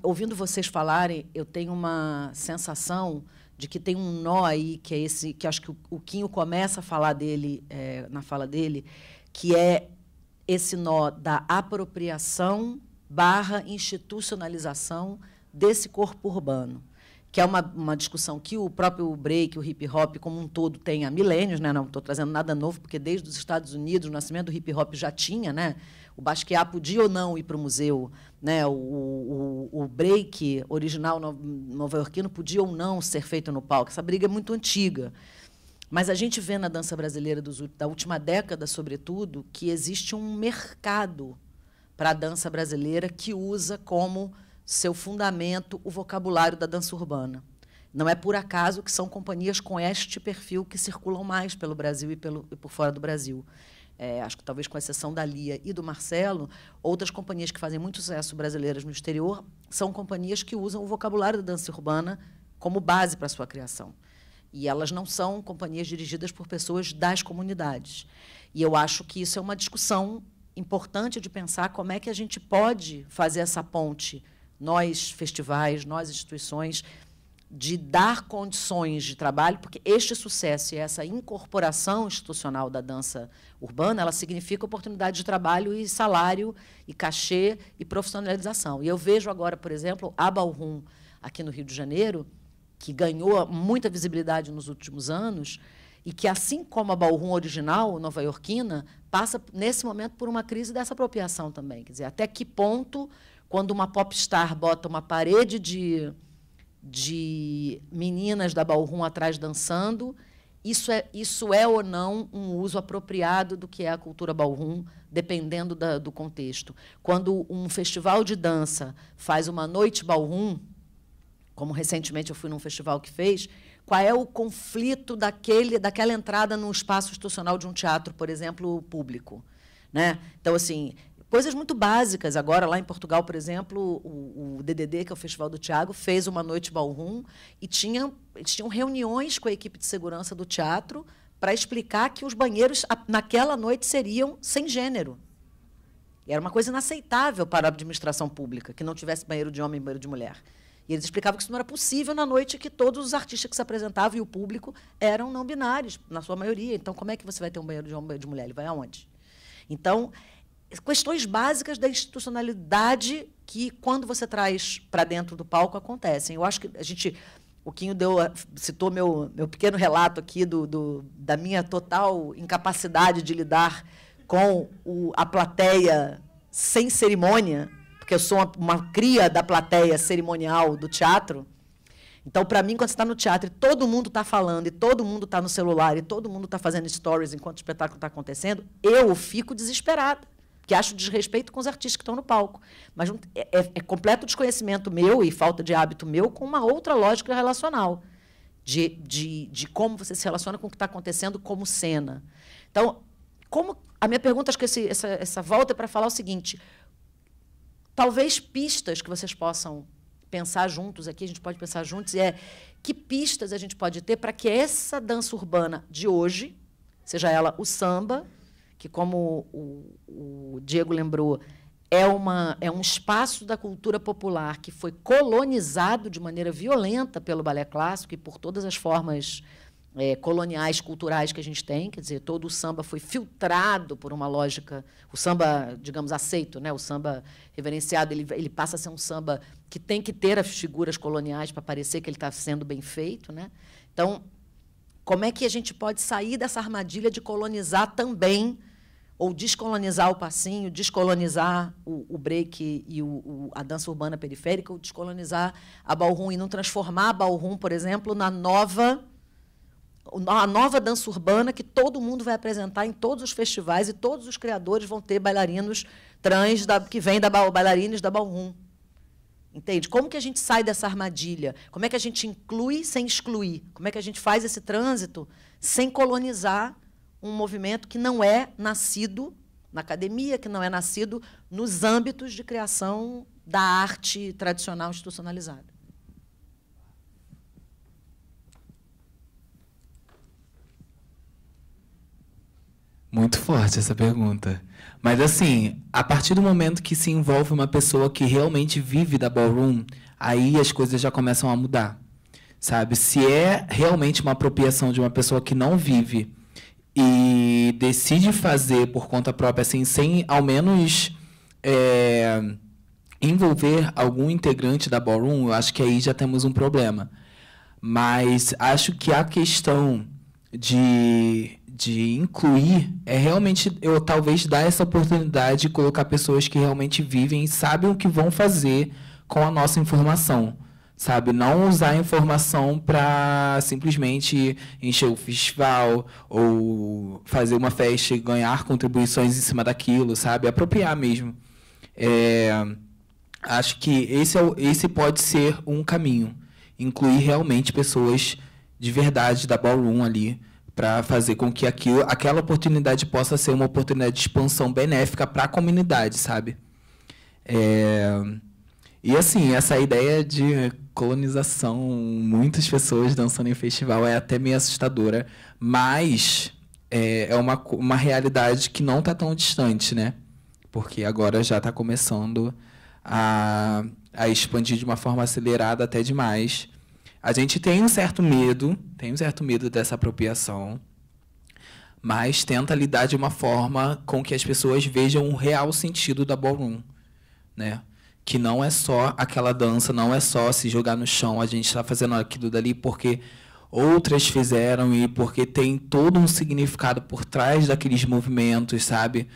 ouvindo vocês falarem, eu tenho uma sensação de que tem um nó aí, que é esse, que acho que o Quinho começa a falar dele, na fala dele, que é esse nó da apropriação / institucionalização desse corpo urbano, que é uma discussão que o próprio break, o hip-hop como um todo tem há milênios, né? Não estou trazendo nada novo, porque desde os Estados Unidos, o nascimento do hip-hop já tinha, né? O Basquiat podia ou não ir para o museu, né? O break original nova-iorquino podia ou não ser feito no palco. Essa briga é muito antiga. Mas a gente vê na dança brasileira da última década, sobretudo, que existe um mercado para a dança brasileira que usa como seu fundamento o vocabulário da dança urbana. Não é por acaso que são companhias com este perfil que circulam mais pelo Brasil e por fora do Brasil. Acho que, talvez com exceção da Lia e do Marcelo, outras companhias que fazem muito sucesso brasileiras no exterior são companhias que usam o vocabulário da dança urbana como base para a sua criação. E elas não são companhias dirigidas por pessoas das comunidades. E eu acho que isso é uma discussão importante de pensar como é que a gente pode fazer essa ponte, nós, festivais, nós, instituições, de dar condições de trabalho, porque este sucesso e essa incorporação institucional da dança urbana, ela significa oportunidade de trabalho e salário, e cachê, e profissionalização. E eu vejo agora, por exemplo, a Ballroom, aqui no Rio de Janeiro, que ganhou muita visibilidade nos últimos anos, e que, assim como a Ballroom original, nova-iorquina, passa, nesse momento, por uma crise dessa apropriação também. Quer dizer, até que ponto, quando uma popstar bota uma parede de meninas da Ballroom atrás dançando, isso é ou não um uso apropriado do que é a cultura Ballroom, dependendo do contexto. Quando um festival de dança faz uma noite Ballroom, como recentemente eu fui num festival que fez, qual é o conflito daquela entrada no espaço institucional de um teatro, por exemplo, público, né? Então, assim, coisas muito básicas. Agora, lá em Portugal, por exemplo, o DDD, que é o Festival do Tiago, fez uma noite Ballroom e tinham reuniões com a equipe de segurança do teatro para explicar que os banheiros, naquela noite, seriam sem gênero. E era uma coisa inaceitável para a administração pública, que não tivesse banheiro de homem e banheiro de mulher. E eles explicavam que isso não era possível na noite que todos os artistas que se apresentavam e o público eram não binários, na sua maioria. Então, como é que você vai ter um banheiro de homem e banheiro de mulher? Ele vai aonde? Então, questões básicas da institucionalidade que, quando você traz para dentro do palco, acontecem. Eu acho que o Quinho citou meu pequeno relato aqui da minha total incapacidade de lidar com a plateia sem cerimônia, porque eu sou uma cria da plateia cerimonial do teatro. Então, para mim, quando você está no teatro e todo mundo está falando, e todo mundo está no celular, e todo mundo está fazendo stories enquanto o espetáculo está acontecendo, eu fico desesperada, porque acho desrespeito com os artistas que estão no palco. Mas é completo desconhecimento meu e falta de hábito meu com uma outra lógica relacional, de como você se relaciona com o que está acontecendo como cena. Então, a minha pergunta, acho que essa volta é para falar o seguinte: talvez pistas que vocês possam pensar juntos aqui, a gente pode pensar juntos, que pistas a gente pode ter para que essa dança urbana de hoje, seja ela o samba, que, como o Diego lembrou, é um espaço da cultura popular que foi colonizado de maneira violenta pelo balé clássico e por todas as formas coloniais, culturais que a gente tem, quer dizer, todo o samba foi filtrado por uma lógica, o samba, digamos, aceito, né? O samba reverenciado, ele passa a ser um samba que tem que ter as figuras coloniais para parecer que ele está sendo bem feito, né? Então, como é que a gente pode sair dessa armadilha de colonizar também, ou descolonizar o passinho, descolonizar o break e a dança urbana periférica, ou descolonizar a Ballroom e não transformar a Ballroom, por exemplo, a nova dança urbana que todo mundo vai apresentar em todos os festivais e todos os criadores vão ter bailarinos trans que vêm bailarinos da Ballroom. Entende? Como que a gente sai dessa armadilha? Como é que a gente inclui sem excluir? Como é que a gente faz esse trânsito sem colonizar um movimento que não é nascido na academia, que não é nascido nos âmbitos de criação da arte tradicional institucionalizada? Muito forte essa pergunta. Mas, assim, a partir do momento que se envolve uma pessoa que realmente vive da Ballroom, aí as coisas já começam a mudar, sabe? Se é realmente uma apropriação de uma pessoa que não vive e decide fazer por conta própria, assim, sem ao menos envolver algum integrante da Ballroom, eu acho que aí já temos um problema. Mas acho que a questão de incluir é realmente eu talvez dar essa oportunidade de colocar pessoas que realmente vivem e sabem o que vão fazer com a nossa informação, sabe? Não usar a informação para simplesmente encher o festival ou fazer uma festa e ganhar contribuições em cima daquilo, sabe? Apropriar mesmo. Acho que esse pode ser um caminho. Incluir realmente pessoas de verdade da Ballroom ali, para fazer com que aquela oportunidade possa ser uma oportunidade de expansão benéfica para a comunidade, sabe? E assim, essa ideia de colonização, muitas pessoas dançando em festival é até meio assustadora, mas é uma realidade que não está tão distante, né? Porque agora já está começando a expandir de uma forma acelerada até demais. A gente tem um certo medo dessa apropriação, mas tenta lidar de uma forma com que as pessoas vejam o real sentido da ballroom, né? Que não é só aquela dança, não é só se jogar no chão, a gente está fazendo aquilo dali porque outras fizeram e porque tem todo um significado por trás daqueles movimentos, sabe?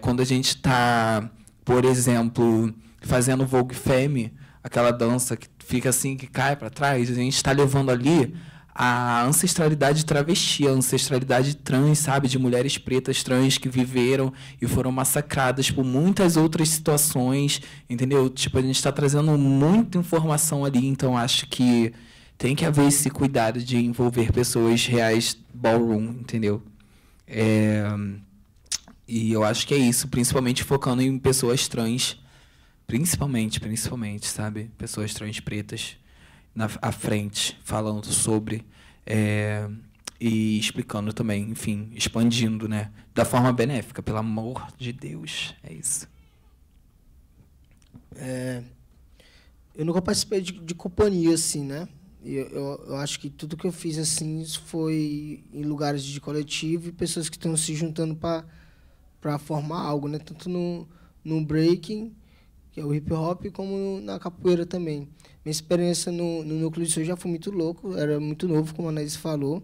Quando a gente está, por exemplo, fazendo Vogue Femme, aquela dança que fica assim, que cai para trás, a gente está levando ali a ancestralidade travesti, a ancestralidade trans, sabe? De mulheres pretas trans que viveram e foram massacradas por muitas outras situações, entendeu? Tipo, a gente está trazendo muita informação ali, então acho que tem que haver esse cuidado de envolver pessoas reais ballroom, entendeu? E eu acho que é isso, principalmente focando em pessoas trans, principalmente, sabe? Pessoas trans pretas à frente, falando sobre e explicando também, enfim, expandindo, né? Da forma benéfica, pelo amor de Deus, é isso. Eu nunca participei de companhia, assim, né? Eu acho que tudo que eu fiz, assim, foi em lugares de coletivo e pessoas que estão se juntando para formar algo, né? Tanto no breaking, que é o hip hop, como na capoeira também. Minha experiência no Núcleo de Sul já foi muito louco, era muito novo, como a Anaís falou,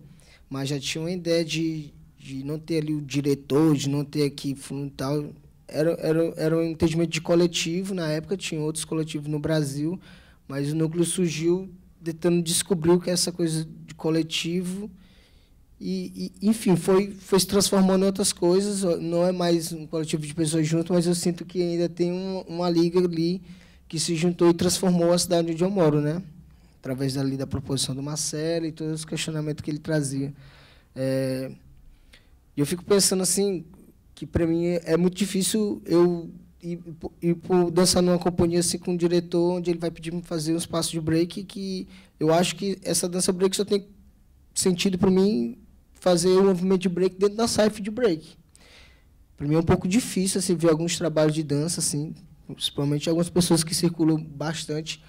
mas já tinha uma ideia de não ter ali o diretor, de não ter aqui frontal. Era um entendimento de coletivo, na época tinha outros coletivos no Brasil, mas o Núcleo surgiu tentando descobrir o que é essa coisa de coletivo e enfim, foi se transformando em outras coisas. Não é mais um coletivo de pessoas juntas, mas eu sinto que ainda tem uma liga ali que se juntou e transformou a cidade onde eu moro, né? Através dali da proposição do Marcelo e todos os questionamentos que ele trazia. E eu fico pensando assim, que para mim é muito difícil eu ir por dançar numa companhia assim, com um diretor, onde ele vai pedir para fazer uns passos de break, que eu acho que essa dança break só tem sentido para mim fazer um movimento de break dentro da cypher de break. Para mim é um pouco difícil assim, ver alguns trabalhos de dança, assim, principalmente algumas pessoas que circulam bastante.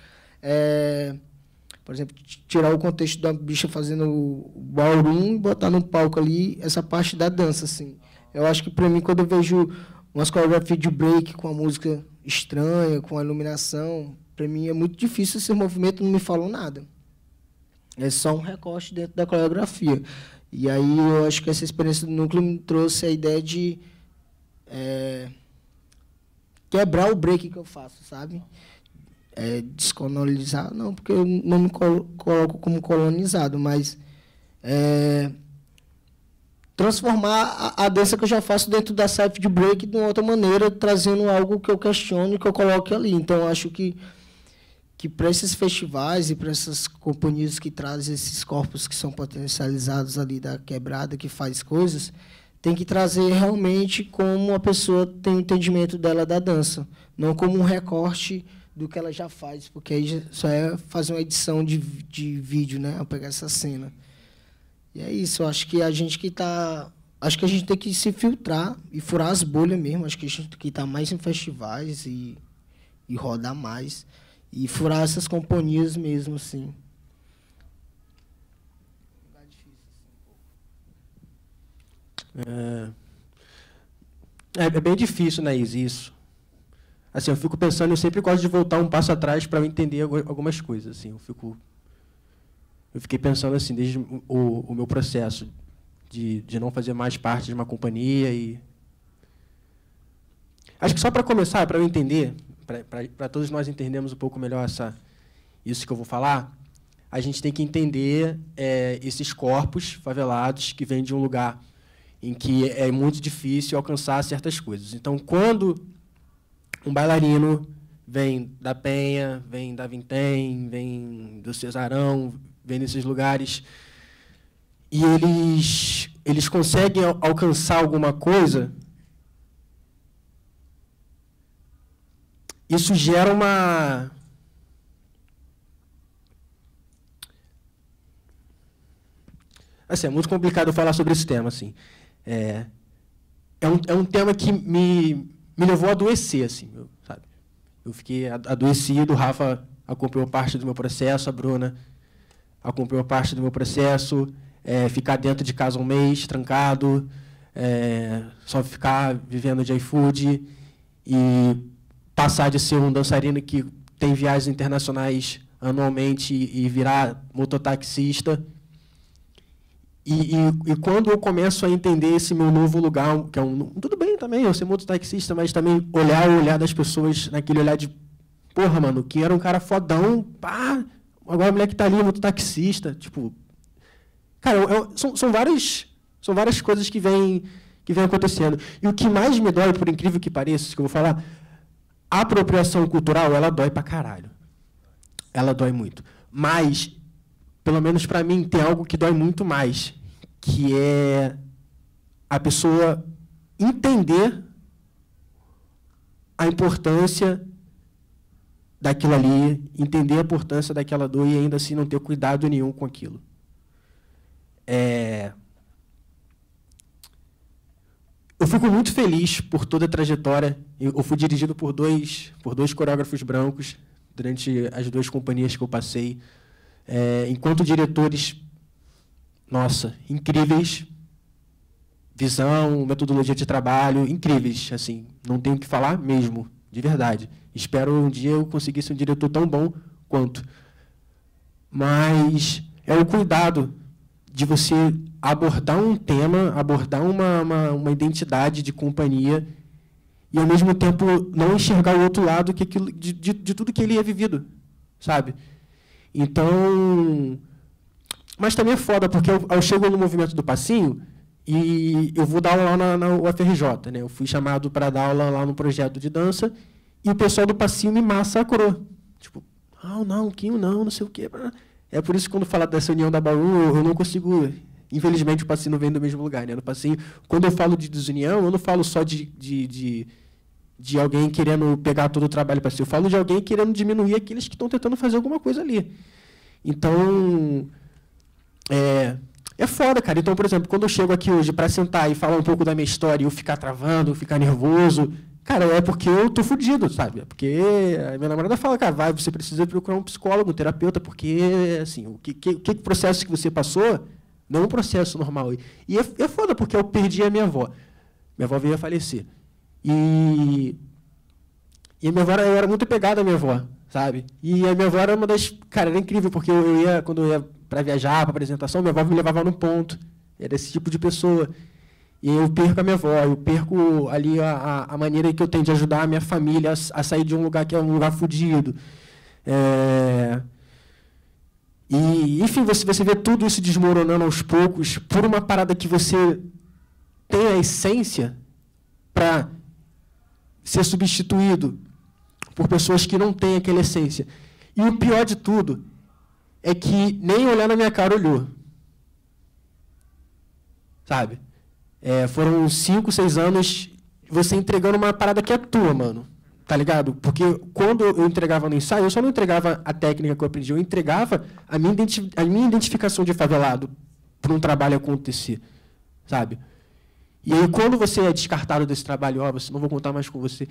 Por exemplo, tirar o contexto da bicha fazendo o ballroom e botar no palco ali essa parte da dança. Assim. Eu acho que, para mim, quando eu vejo umas coreografias de break com a música estranha, com a iluminação, para mim é muito difícil, esse movimento não me falou nada. É só um recorte dentro da coreografia. E aí eu acho que essa experiência do núcleo me trouxe a ideia de quebrar o break que eu faço, sabe? Descolonizar, não, porque eu não me coloco como colonizado, mas transformar a dança que eu já faço dentro da cypher de break de uma outra maneira, trazendo algo que eu questiono e que eu coloque ali. Então, eu acho que para esses festivais e para essas companhias que trazem esses corpos que são potencializados ali da quebrada, que faz coisas, tem que trazer realmente como a pessoa tem o entendimento dela da dança, não como um recorte do que ela já faz, porque aí só é fazer uma edição de vídeo, né? Eu pegar essa cena. E é isso, eu acho que a gente que está... Acho que a gente tem que se filtrar e furar as bolhas mesmo. Acho que a gente tem que estar mais em festivais e rodar mais. E furar essas companhias mesmo, assim. É bem difícil, né, isso. Assim, eu fico pensando, eu sempre gosto de voltar um passo atrás para eu entender algumas coisas. Assim, eu fiquei pensando assim, desde o meu processo de não fazer mais parte de uma companhia. Acho que só para começar, para eu entender, para todos nós entendermos um pouco melhor isso que eu vou falar, a gente tem que entender esses corpos favelados que vêm de um lugar em que é muito difícil alcançar certas coisas. Então, quando um bailarino vem da Penha, vem da Vintém, vem do Cesarão, vem desses lugares, e eles conseguem alcançar alguma coisa, isso gera uma... Assim, é muito complicado falar sobre esse tema, assim. É um tema que me levou a adoecer, assim, sabe? Eu fiquei adoecido, o Rafa acompanhou parte do meu processo, a Bruna acompanhou parte do meu processo, ficar dentro de casa um mês, trancado, só ficar vivendo de iFood e passar de ser um dançarino que tem viagens internacionais anualmente e virar mototaxista. E quando eu começo a entender esse meu novo lugar, que é tudo bem também, eu ser mototaxista, mas também olhar o olhar das pessoas, naquele olhar de, porra, mano, que era um cara fodão, pá, agora a mulher que tá ali, mototaxista, tipo... Cara, são várias coisas que vêm acontecendo. E o que mais me dói, por incrível que pareça, que eu vou falar, a apropriação cultural, ela dói pra caralho. Ela dói muito. Mas, pelo menos para mim, tem algo que dói muito mais, que é a pessoa entender a importância daquilo ali, entender a importância daquela dor e ainda assim não ter cuidado nenhum com aquilo. Eu fico muito feliz por toda a trajetória. Eu fui dirigido por dois coreógrafos brancos durante as 2 companhias que eu passei. Enquanto diretores, nossa, incríveis, visão, metodologia de trabalho, incríveis, assim, não tenho o que falar mesmo, de verdade. Espero um dia eu conseguir ser um diretor tão bom quanto. Mas é o cuidado de você abordar um tema, abordar uma identidade de companhia e, ao mesmo tempo, não enxergar o outro lado que aquilo, de tudo que ele é vivido, sabe? Então, mas também é foda, porque eu chego no movimento do passinho e eu vou dar aula lá na UFRJ, né? Eu fui chamado para dar aula lá no projeto de dança e o pessoal do passinho me massacrou. Tipo, não, Quinho, não sei o quê. É por isso que quando fala dessa união da Bauru, eu não consigo... Infelizmente, o passinho não vem do mesmo lugar, né? No passinho, quando eu falo de desunião, eu não falo só de alguém querendo pegar todo o trabalho para si. Eu falo de alguém querendo diminuir aqueles que estão tentando fazer alguma coisa ali. Então, é foda, cara. Então, por exemplo, quando eu chego aqui hoje para sentar e falar um pouco da minha história e eu ficar travando, ficar nervoso, cara, é porque eu tô fudido, sabe? É porque a minha namorada fala, cara, você precisa procurar um psicólogo, um terapeuta, porque, assim, o processo que você passou não é um processo normal. E é foda, porque eu perdi a minha avó. Minha avó veio a falecer. E a minha avó, eu era muito apegado à minha avó, sabe? E a minha avó era uma das... Cara, era incrível, porque quando eu ia para viajar, para apresentação, minha avó me levava num ponto. Era esse tipo de pessoa. E eu perco a minha avó, eu perco ali a maneira que eu tenho de ajudar a minha família a sair de um lugar que é um lugar fodido. E, enfim, você vê tudo isso desmoronando aos poucos por uma parada que você tem a essência para ser substituído por pessoas que não têm aquela essência. E o pior de tudo é que nem olhar na minha cara olhou. Sabe? Foram 5, 6 anos você entregando uma parada que é tua, mano. Tá ligado? Porque quando eu entregava no ensaio, eu só não entregava a técnica que eu aprendi, eu entregava a minha identificação de favelado para um trabalho acontecer. Sabe? E aí, quando você é descartado desse trabalho, você não vou contar mais com você.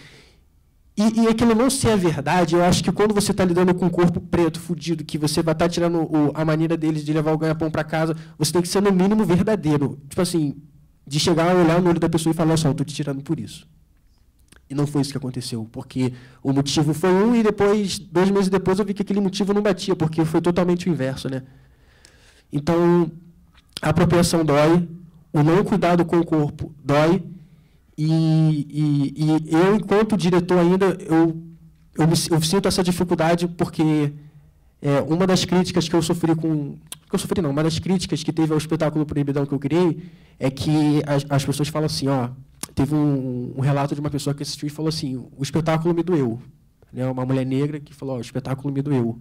E aquilo não ser a verdade, eu acho que quando você está lidando com um corpo preto, fudido, que você vai estar tirando a maneira deles de levar o ganha-pão para casa, você tem que ser, no mínimo, verdadeiro. Tipo assim, de chegar a olhar no olho da pessoa e falar, eu estou te tirando por isso. E não foi isso que aconteceu, porque o motivo foi um e depois, 2 meses depois, eu vi que aquele motivo não batia, porque foi totalmente o inverso, né? Então, a apropriação dói, o não cuidado com o corpo dói, e eu, enquanto diretor ainda, eu sinto essa dificuldade porque uma das críticas que eu sofri uma das críticas que teve ao espetáculo Proibidão que eu criei é que as pessoas falam assim, teve um relato de uma pessoa que assistiu e falou assim, o espetáculo me doeu. Né? Uma mulher negra que falou, o espetáculo me doeu.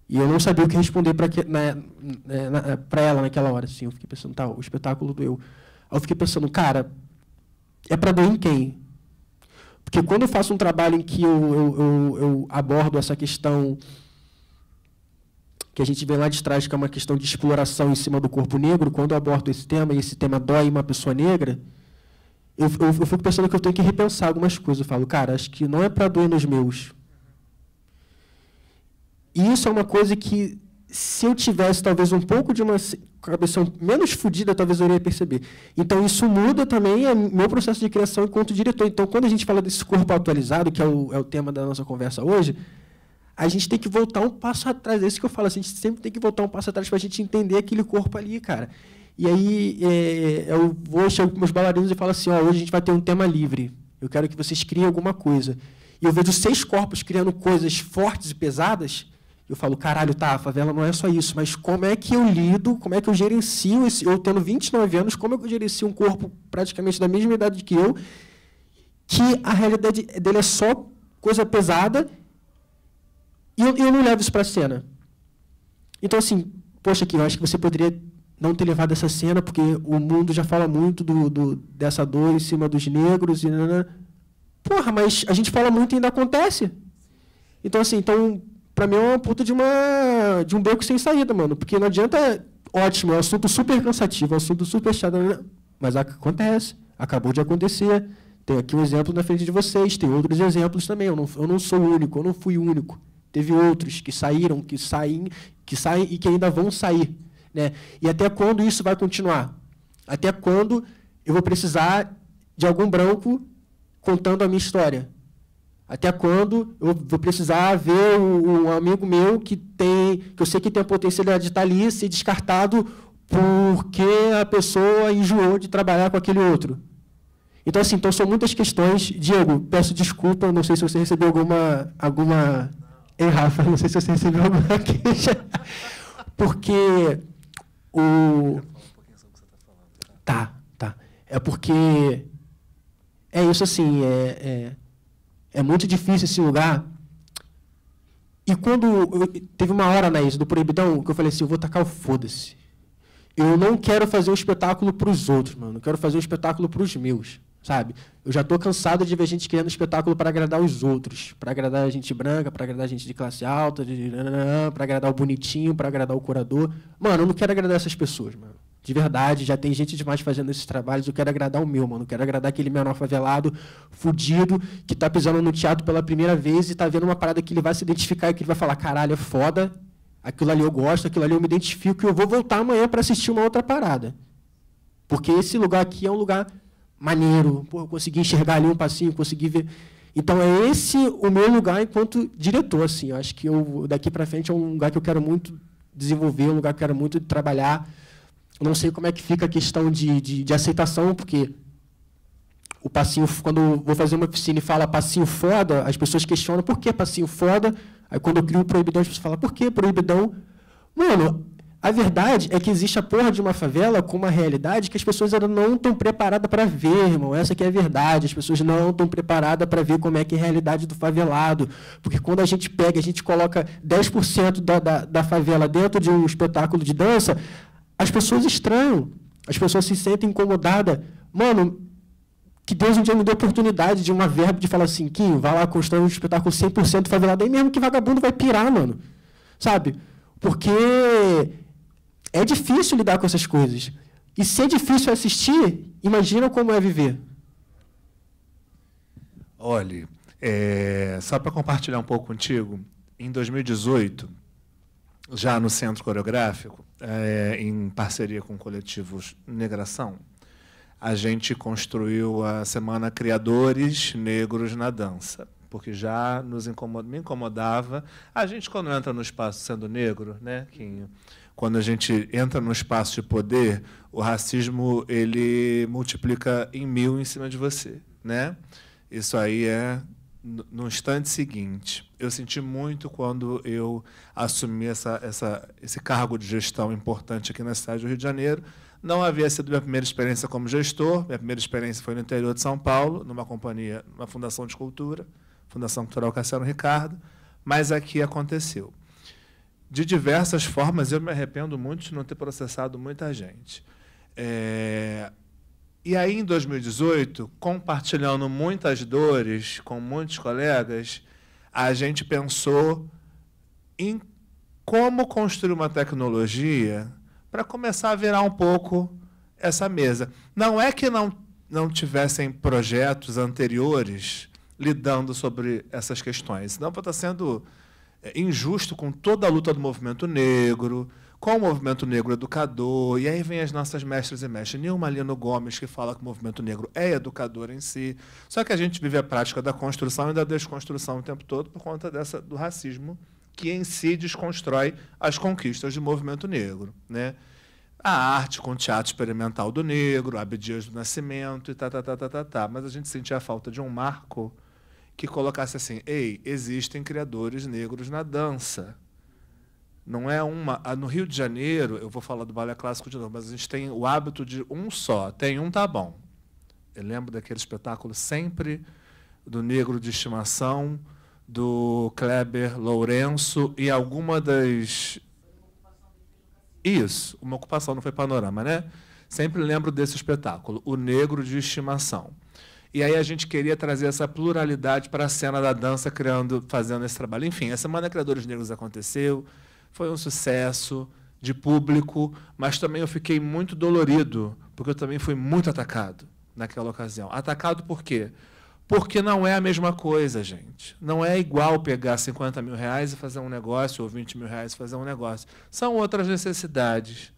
E eu não sabia o que responder para ela naquela hora. Assim, eu fiquei pensando, o espetáculo doeu. Aí eu fiquei pensando, cara, é para doer em quem? Porque quando eu faço um trabalho em que eu abordo essa questão que a gente vem lá de trás, que é uma questão de exploração em cima do corpo negro, quando eu abordo esse tema, e esse tema dói uma pessoa negra, eu fico pensando que eu tenho que repensar algumas coisas. Eu falo, cara, acho que não é para doer nos meus. E isso é uma coisa que, se eu tivesse talvez um pouco de uma cabeça menos fodida, talvez eu iria perceber. Então, isso muda também meu processo de criação enquanto diretor. Então, quando a gente fala desse corpo atualizado, que é o tema da nossa conversa hoje, a gente tem que voltar um passo atrás. É isso que eu falo, a gente sempre tem que voltar um passo atrás para a gente entender aquele corpo ali, cara. E aí, eu chego com meus bailarinos e falo assim, hoje a gente vai ter um tema livre. Eu quero que vocês criem alguma coisa. E eu vejo 6 corpos criando coisas fortes e pesadas. Eu falo, caralho, tá, a favela não é só isso, mas como é que eu lido, como é que eu gerencio, eu tendo 29 anos, como é que eu gerencio um corpo praticamente da mesma idade que eu, que a realidade dele é só coisa pesada, e eu não levo isso para a cena. Então, assim, poxa, aqui, eu acho que você poderia não ter levado essa cena, porque o mundo já fala muito dessa dor em cima dos negros, e porra, mas a gente fala muito e ainda acontece. Então, assim, pra mim é uma puta de um beco sem saída, mano. Porque não adianta... Ótimo, é um assunto super cansativo, é um assunto super chato, mas acontece. Acabou de acontecer. Tem aqui um exemplo na frente de vocês, tem outros exemplos também. Eu não sou o único, eu não fui o único. Teve outros que saíram, que saem e que ainda vão sair. Né? E até quando isso vai continuar? Até quando eu vou precisar de algum branco contando a minha história? Até quando eu vou precisar ver um amigo meu que eu sei que tem a potencialidade de estar ali, ser descartado porque a pessoa enjoou de trabalhar com aquele outro? Então, assim, são muitas questões. Diego, peço desculpa, não sei se você recebeu alguma... Ei, Rafa, não sei se você recebeu alguma queixa. Porque Tá. É porque... É isso, assim, é muito difícil esse lugar. E teve uma hora, Anaís, do Proibidão, que eu falei assim, eu vou tacar o foda-se. Eu não quero fazer um espetáculo para os outros, mano. Eu quero fazer um espetáculo para os meus, sabe? Eu já estou cansado de ver gente criando espetáculo para agradar os outros. Para agradar a gente branca, para agradar a gente de classe alta, para agradar o bonitinho, para agradar o curador. Mano, eu não quero agradar essas pessoas, mano. De verdade, já tem gente demais fazendo esses trabalhos. Eu quero agradar o meu, mano. Eu quero agradar aquele menor favelado, fudido, que está pisando no teatro pela primeira vez e está vendo uma parada que ele vai se identificar e que ele vai falar, caralho, é foda, aquilo ali eu gosto, aquilo ali eu me identifico e eu vou voltar amanhã para assistir uma outra parada. Porque esse lugar aqui é um lugar maneiro. Pô, eu consegui enxergar ali um passinho, consegui ver... Então, é esse o meu lugar enquanto diretor, assim. Eu acho que daqui para frente é um lugar que eu quero muito desenvolver, um lugar que eu quero muito trabalhar. Eu não sei como é que fica a questão de aceitação, porque o passinho, quando eu vou fazer uma oficina e fala passinho foda, as pessoas questionam por que passinho foda. Aí, quando eu crio o Proibidão, as pessoas falam, por que Proibidão? Mano, a verdade é que existe a porra de uma favela com uma realidade que as pessoas ainda não estão preparadas para ver, irmão. Essa que é a verdade. As pessoas não estão preparadas para ver como é que é a realidade do favelado. Porque quando a gente coloca 10% da favela dentro de um espetáculo de dança, as pessoas estranham, as pessoas se sentem incomodadas. Mano, que Deus um dia me deu a oportunidade de uma verba de falar assim, Quinho, vai lá construir um espetáculo 100% favelado, aí mesmo que vagabundo vai pirar, mano. Sabe? Porque é difícil lidar com essas coisas. E se é difícil assistir, imagina como é viver. Olha, só para compartilhar um pouco contigo, em 2018, já no Centro Coreográfico, em parceria com coletivos Negração, a gente construiu a Semana Criadores Negros na Dança, porque já me incomodava. A gente, quando entra no espaço sendo negro, né, Quinho? Quando a gente entra no espaço de poder, o racismo ele multiplica em 1000 em cima de você, né? Isso aí é no instante seguinte. Eu senti muito quando eu assumi esse cargo de gestão importante aqui na cidade do Rio de Janeiro. Não havia sido minha primeira experiência como gestor. Minha primeira experiência foi no interior de São Paulo, numa companhia, numa fundação de cultura, Fundação Cultural Cassiano Ricardo, mas aqui aconteceu. De diversas formas, eu me arrependo muito de não ter processado muita gente. E aí, em 2018, compartilhando muitas dores com muitos colegas, a gente pensou em como construir uma tecnologia para começar a virar um pouco essa mesa. Não é que não tivessem projetos anteriores lidando sobre essas questões, senão vou estar sendo injusto com toda a luta do movimento negro, com o movimento negro educador, e aí vem as nossas mestras e mestres. Nilma Lino Gomes, que fala que o movimento negro é educador em si, só que a gente vive a prática da construção e da desconstrução o tempo todo por conta do racismo, que em si desconstrói as conquistas do movimento negro, né? A arte com o teatro experimental do negro, Abdias do Nascimento, e tá. Mas a gente sentia a falta de um marco que colocasse assim: ei, existem criadores negros na dança. Não é uma... No Rio de Janeiro, eu vou falar do balé clássico de novo, mas a gente tem o hábito de um só. Tem um, tá bom. Eu lembro daquele espetáculo sempre do Negro de Estimação, do Kleber Lourenço, e alguma das... Isso, uma ocupação, não foi Panorama, né? Sempre lembro desse espetáculo, o Negro de Estimação. E aí a gente queria trazer essa pluralidade para a cena da dança, fazendo esse trabalho. Enfim, a Semana Criadores Negros aconteceu, foi um sucesso de público, mas também eu fiquei muito dolorido, porque eu também fui muito atacado naquela ocasião. Atacado por quê? Porque não é a mesma coisa, gente. Não é igual pegar 50 mil reais e fazer um negócio, ou 20 mil reais e fazer um negócio. São outras necessidades.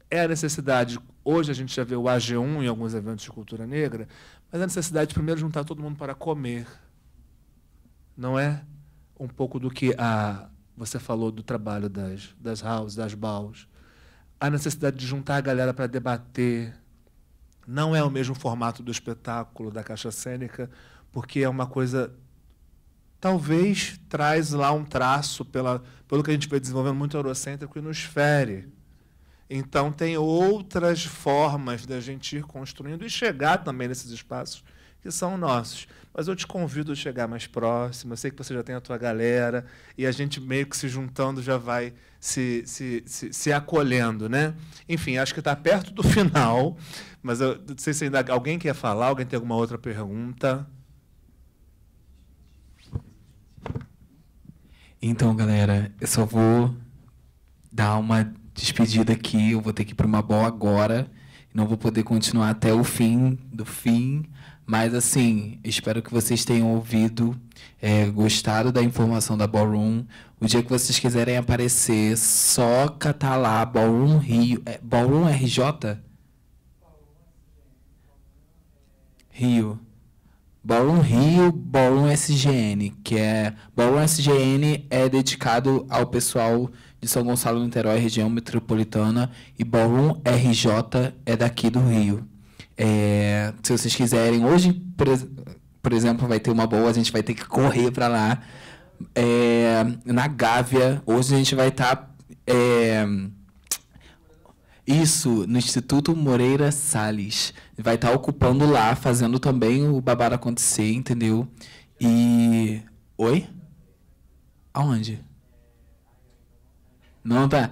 É a necessidade, hoje a gente já vê o AG1 em alguns eventos de cultura negra, mas a necessidade de primeiro juntar todo mundo para comer. Não é um pouco do que você falou do trabalho das houses, das baus. A necessidade de juntar a galera para debater. Não é o mesmo formato do espetáculo, da caixa cênica, porque é uma coisa... Talvez traz lá um traço, pelo que a gente vai desenvolvendo, muito eurocêntrico e nos fere. Então, tem outras formas da gente ir construindo e chegar também nesses espaços que são nossos. Mas eu te convido a chegar mais próximo, eu sei que você já tem a tua galera, e a gente meio que se juntando já vai se acolhendo, né? Enfim, acho que está perto do final, mas eu não sei se ainda alguém quer falar, alguém tem alguma outra pergunta? Então, galera, eu só vou dar uma despedida aqui, eu vou ter que ir para uma ball agora, não vou poder continuar até o fim do fim, mas, assim, espero que vocês tenham ouvido, gostado da informação da Ballroom. O dia que vocês quiserem aparecer, só catar lá, Ballroom Rio. Ballroom RJ? Rio. Ballroom Rio, Ballroom SGN, que é... Ballroom SGN é dedicado ao pessoal de São Gonçalo, Niterói, região metropolitana, e Ballroom RJ é daqui do Rio. Se vocês quiserem, hoje, por exemplo, vai ter uma boa, a gente vai ter que correr para lá. Na Gávea, hoje a gente vai estar... Isso, no Instituto Moreira Salles. Vai estar ocupando lá, fazendo também o babado acontecer, entendeu? E... Oi? Aonde? Não tá...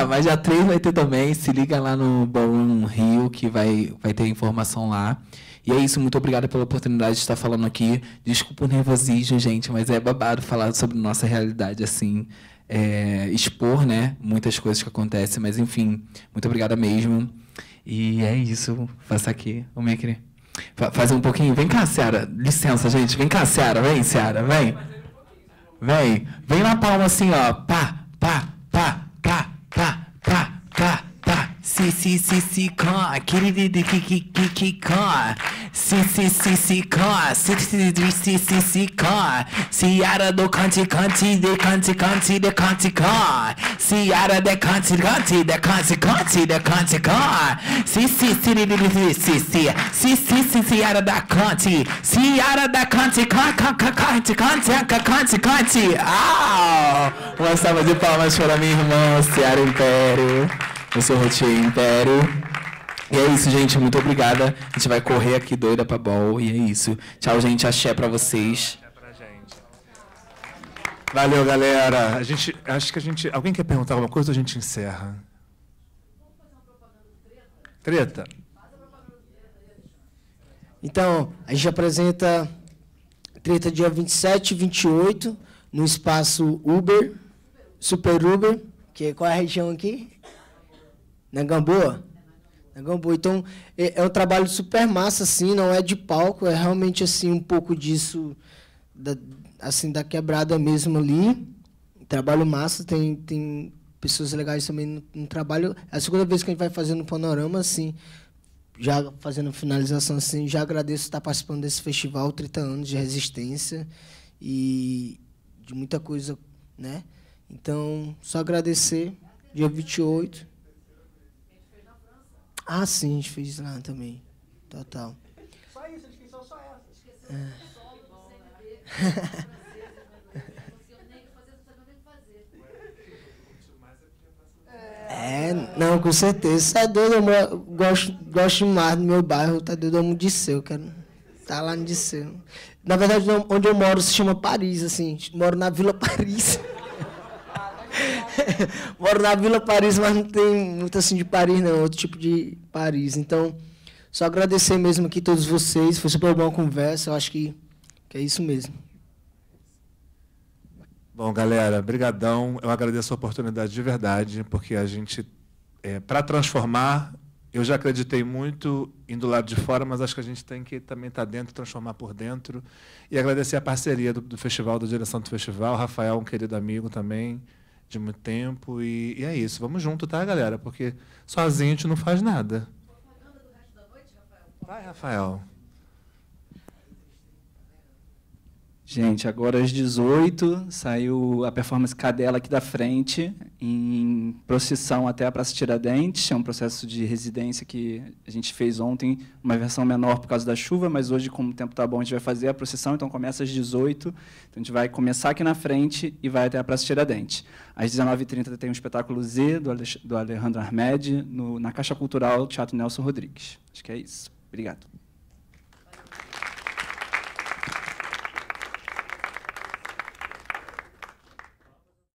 mas dia 3 vai ter também. Se liga lá no Ballroom Rio, que vai ter informação lá. E é isso, muito obrigada pela oportunidade de estar falando aqui. Desculpa o nervosismo, gente, mas é babado falar sobre nossa realidade, assim. Expor, né, muitas coisas que acontecem, mas, enfim, muito obrigada mesmo. E é isso, faça aqui, o Micri. Fazer um pouquinho. Vem cá, Ciara. Licença, gente. Vem cá, Ciara. Vem, Ciara. Vem. Vem na palma assim, ó. Pá, pá, pá. Si, con, ki, con. Si, con. Si, con. Ciara do canti, de canti, de canti, con. Ciara de canti, de canti, de canti, con. Si, Ciara da canti. Ciara da canti, canti. Uma salva de palmas para minha irmã, Ciara Império. Eu sou o Rotier Império. E é isso, gente. Muito obrigada. A gente vai correr aqui doida pra ball. E é isso. Tchau, gente. Axé pra vocês. Axé pra gente. Valeu, galera. Acho que a gente... Alguém quer perguntar alguma coisa ou a gente encerra? Treta? Então, a gente apresenta treta dia 27 e 28, no espaço Uber, Super Uber, que qual é a região aqui? Na Gamboa? Na Gamboa. Então, é um trabalho super massa, assim, não é de palco, é realmente assim, um pouco disso, assim, da quebrada mesmo ali. Trabalho massa, tem pessoas legais também no trabalho. É a segunda vez que a gente vai fazer no Panorama, assim, já fazendo finalização, assim, já agradeço estar participando desse festival, 30 anos de resistência e de muita coisa, né? Então, só agradecer, dia 28. Ah, sim, a gente fez lá também, total. Só isso, a inscrição só essa. Não, com certeza. Tá doido, eu gosto demais do meu bairro, tá doido, eu amo Disseu, quero tá lá no Disseu. Na verdade, onde eu moro se chama Paris, assim, moro na Vila Paris. Moro na Vila Paris, mas não tem muito assim de Paris, não, outro tipo de Paris. Então, só agradecer mesmo aqui a todos vocês, foi super boa a conversa, eu acho que é isso mesmo. Bom, galera, brigadão. Eu agradeço a oportunidade de verdade, porque a gente, para transformar, eu já acreditei muito indo do lado de fora, mas acho que a gente tem que também estar dentro, transformar por dentro. E agradecer a parceria do festival, da direção do festival. Rafael, um querido amigo também, de muito tempo. E é isso. Vamos junto, tá, galera? Porque sozinho a gente não faz nada. Vai, Rafael. Gente, agora às 18, saiu a performance Cadela aqui da frente, em procissão até a Praça Tiradentes. É um processo de residência que a gente fez ontem, uma versão menor por causa da chuva, mas hoje, como o tempo está bom, a gente vai fazer a procissão, então começa às 18. Então a gente vai começar aqui na frente e vai até a Praça Tiradentes. Às 19h30 tem um espetáculo Z, do Alejandro Ahmed, na Caixa Cultural Teatro Nelson Rodrigues. Acho que é isso. Obrigado.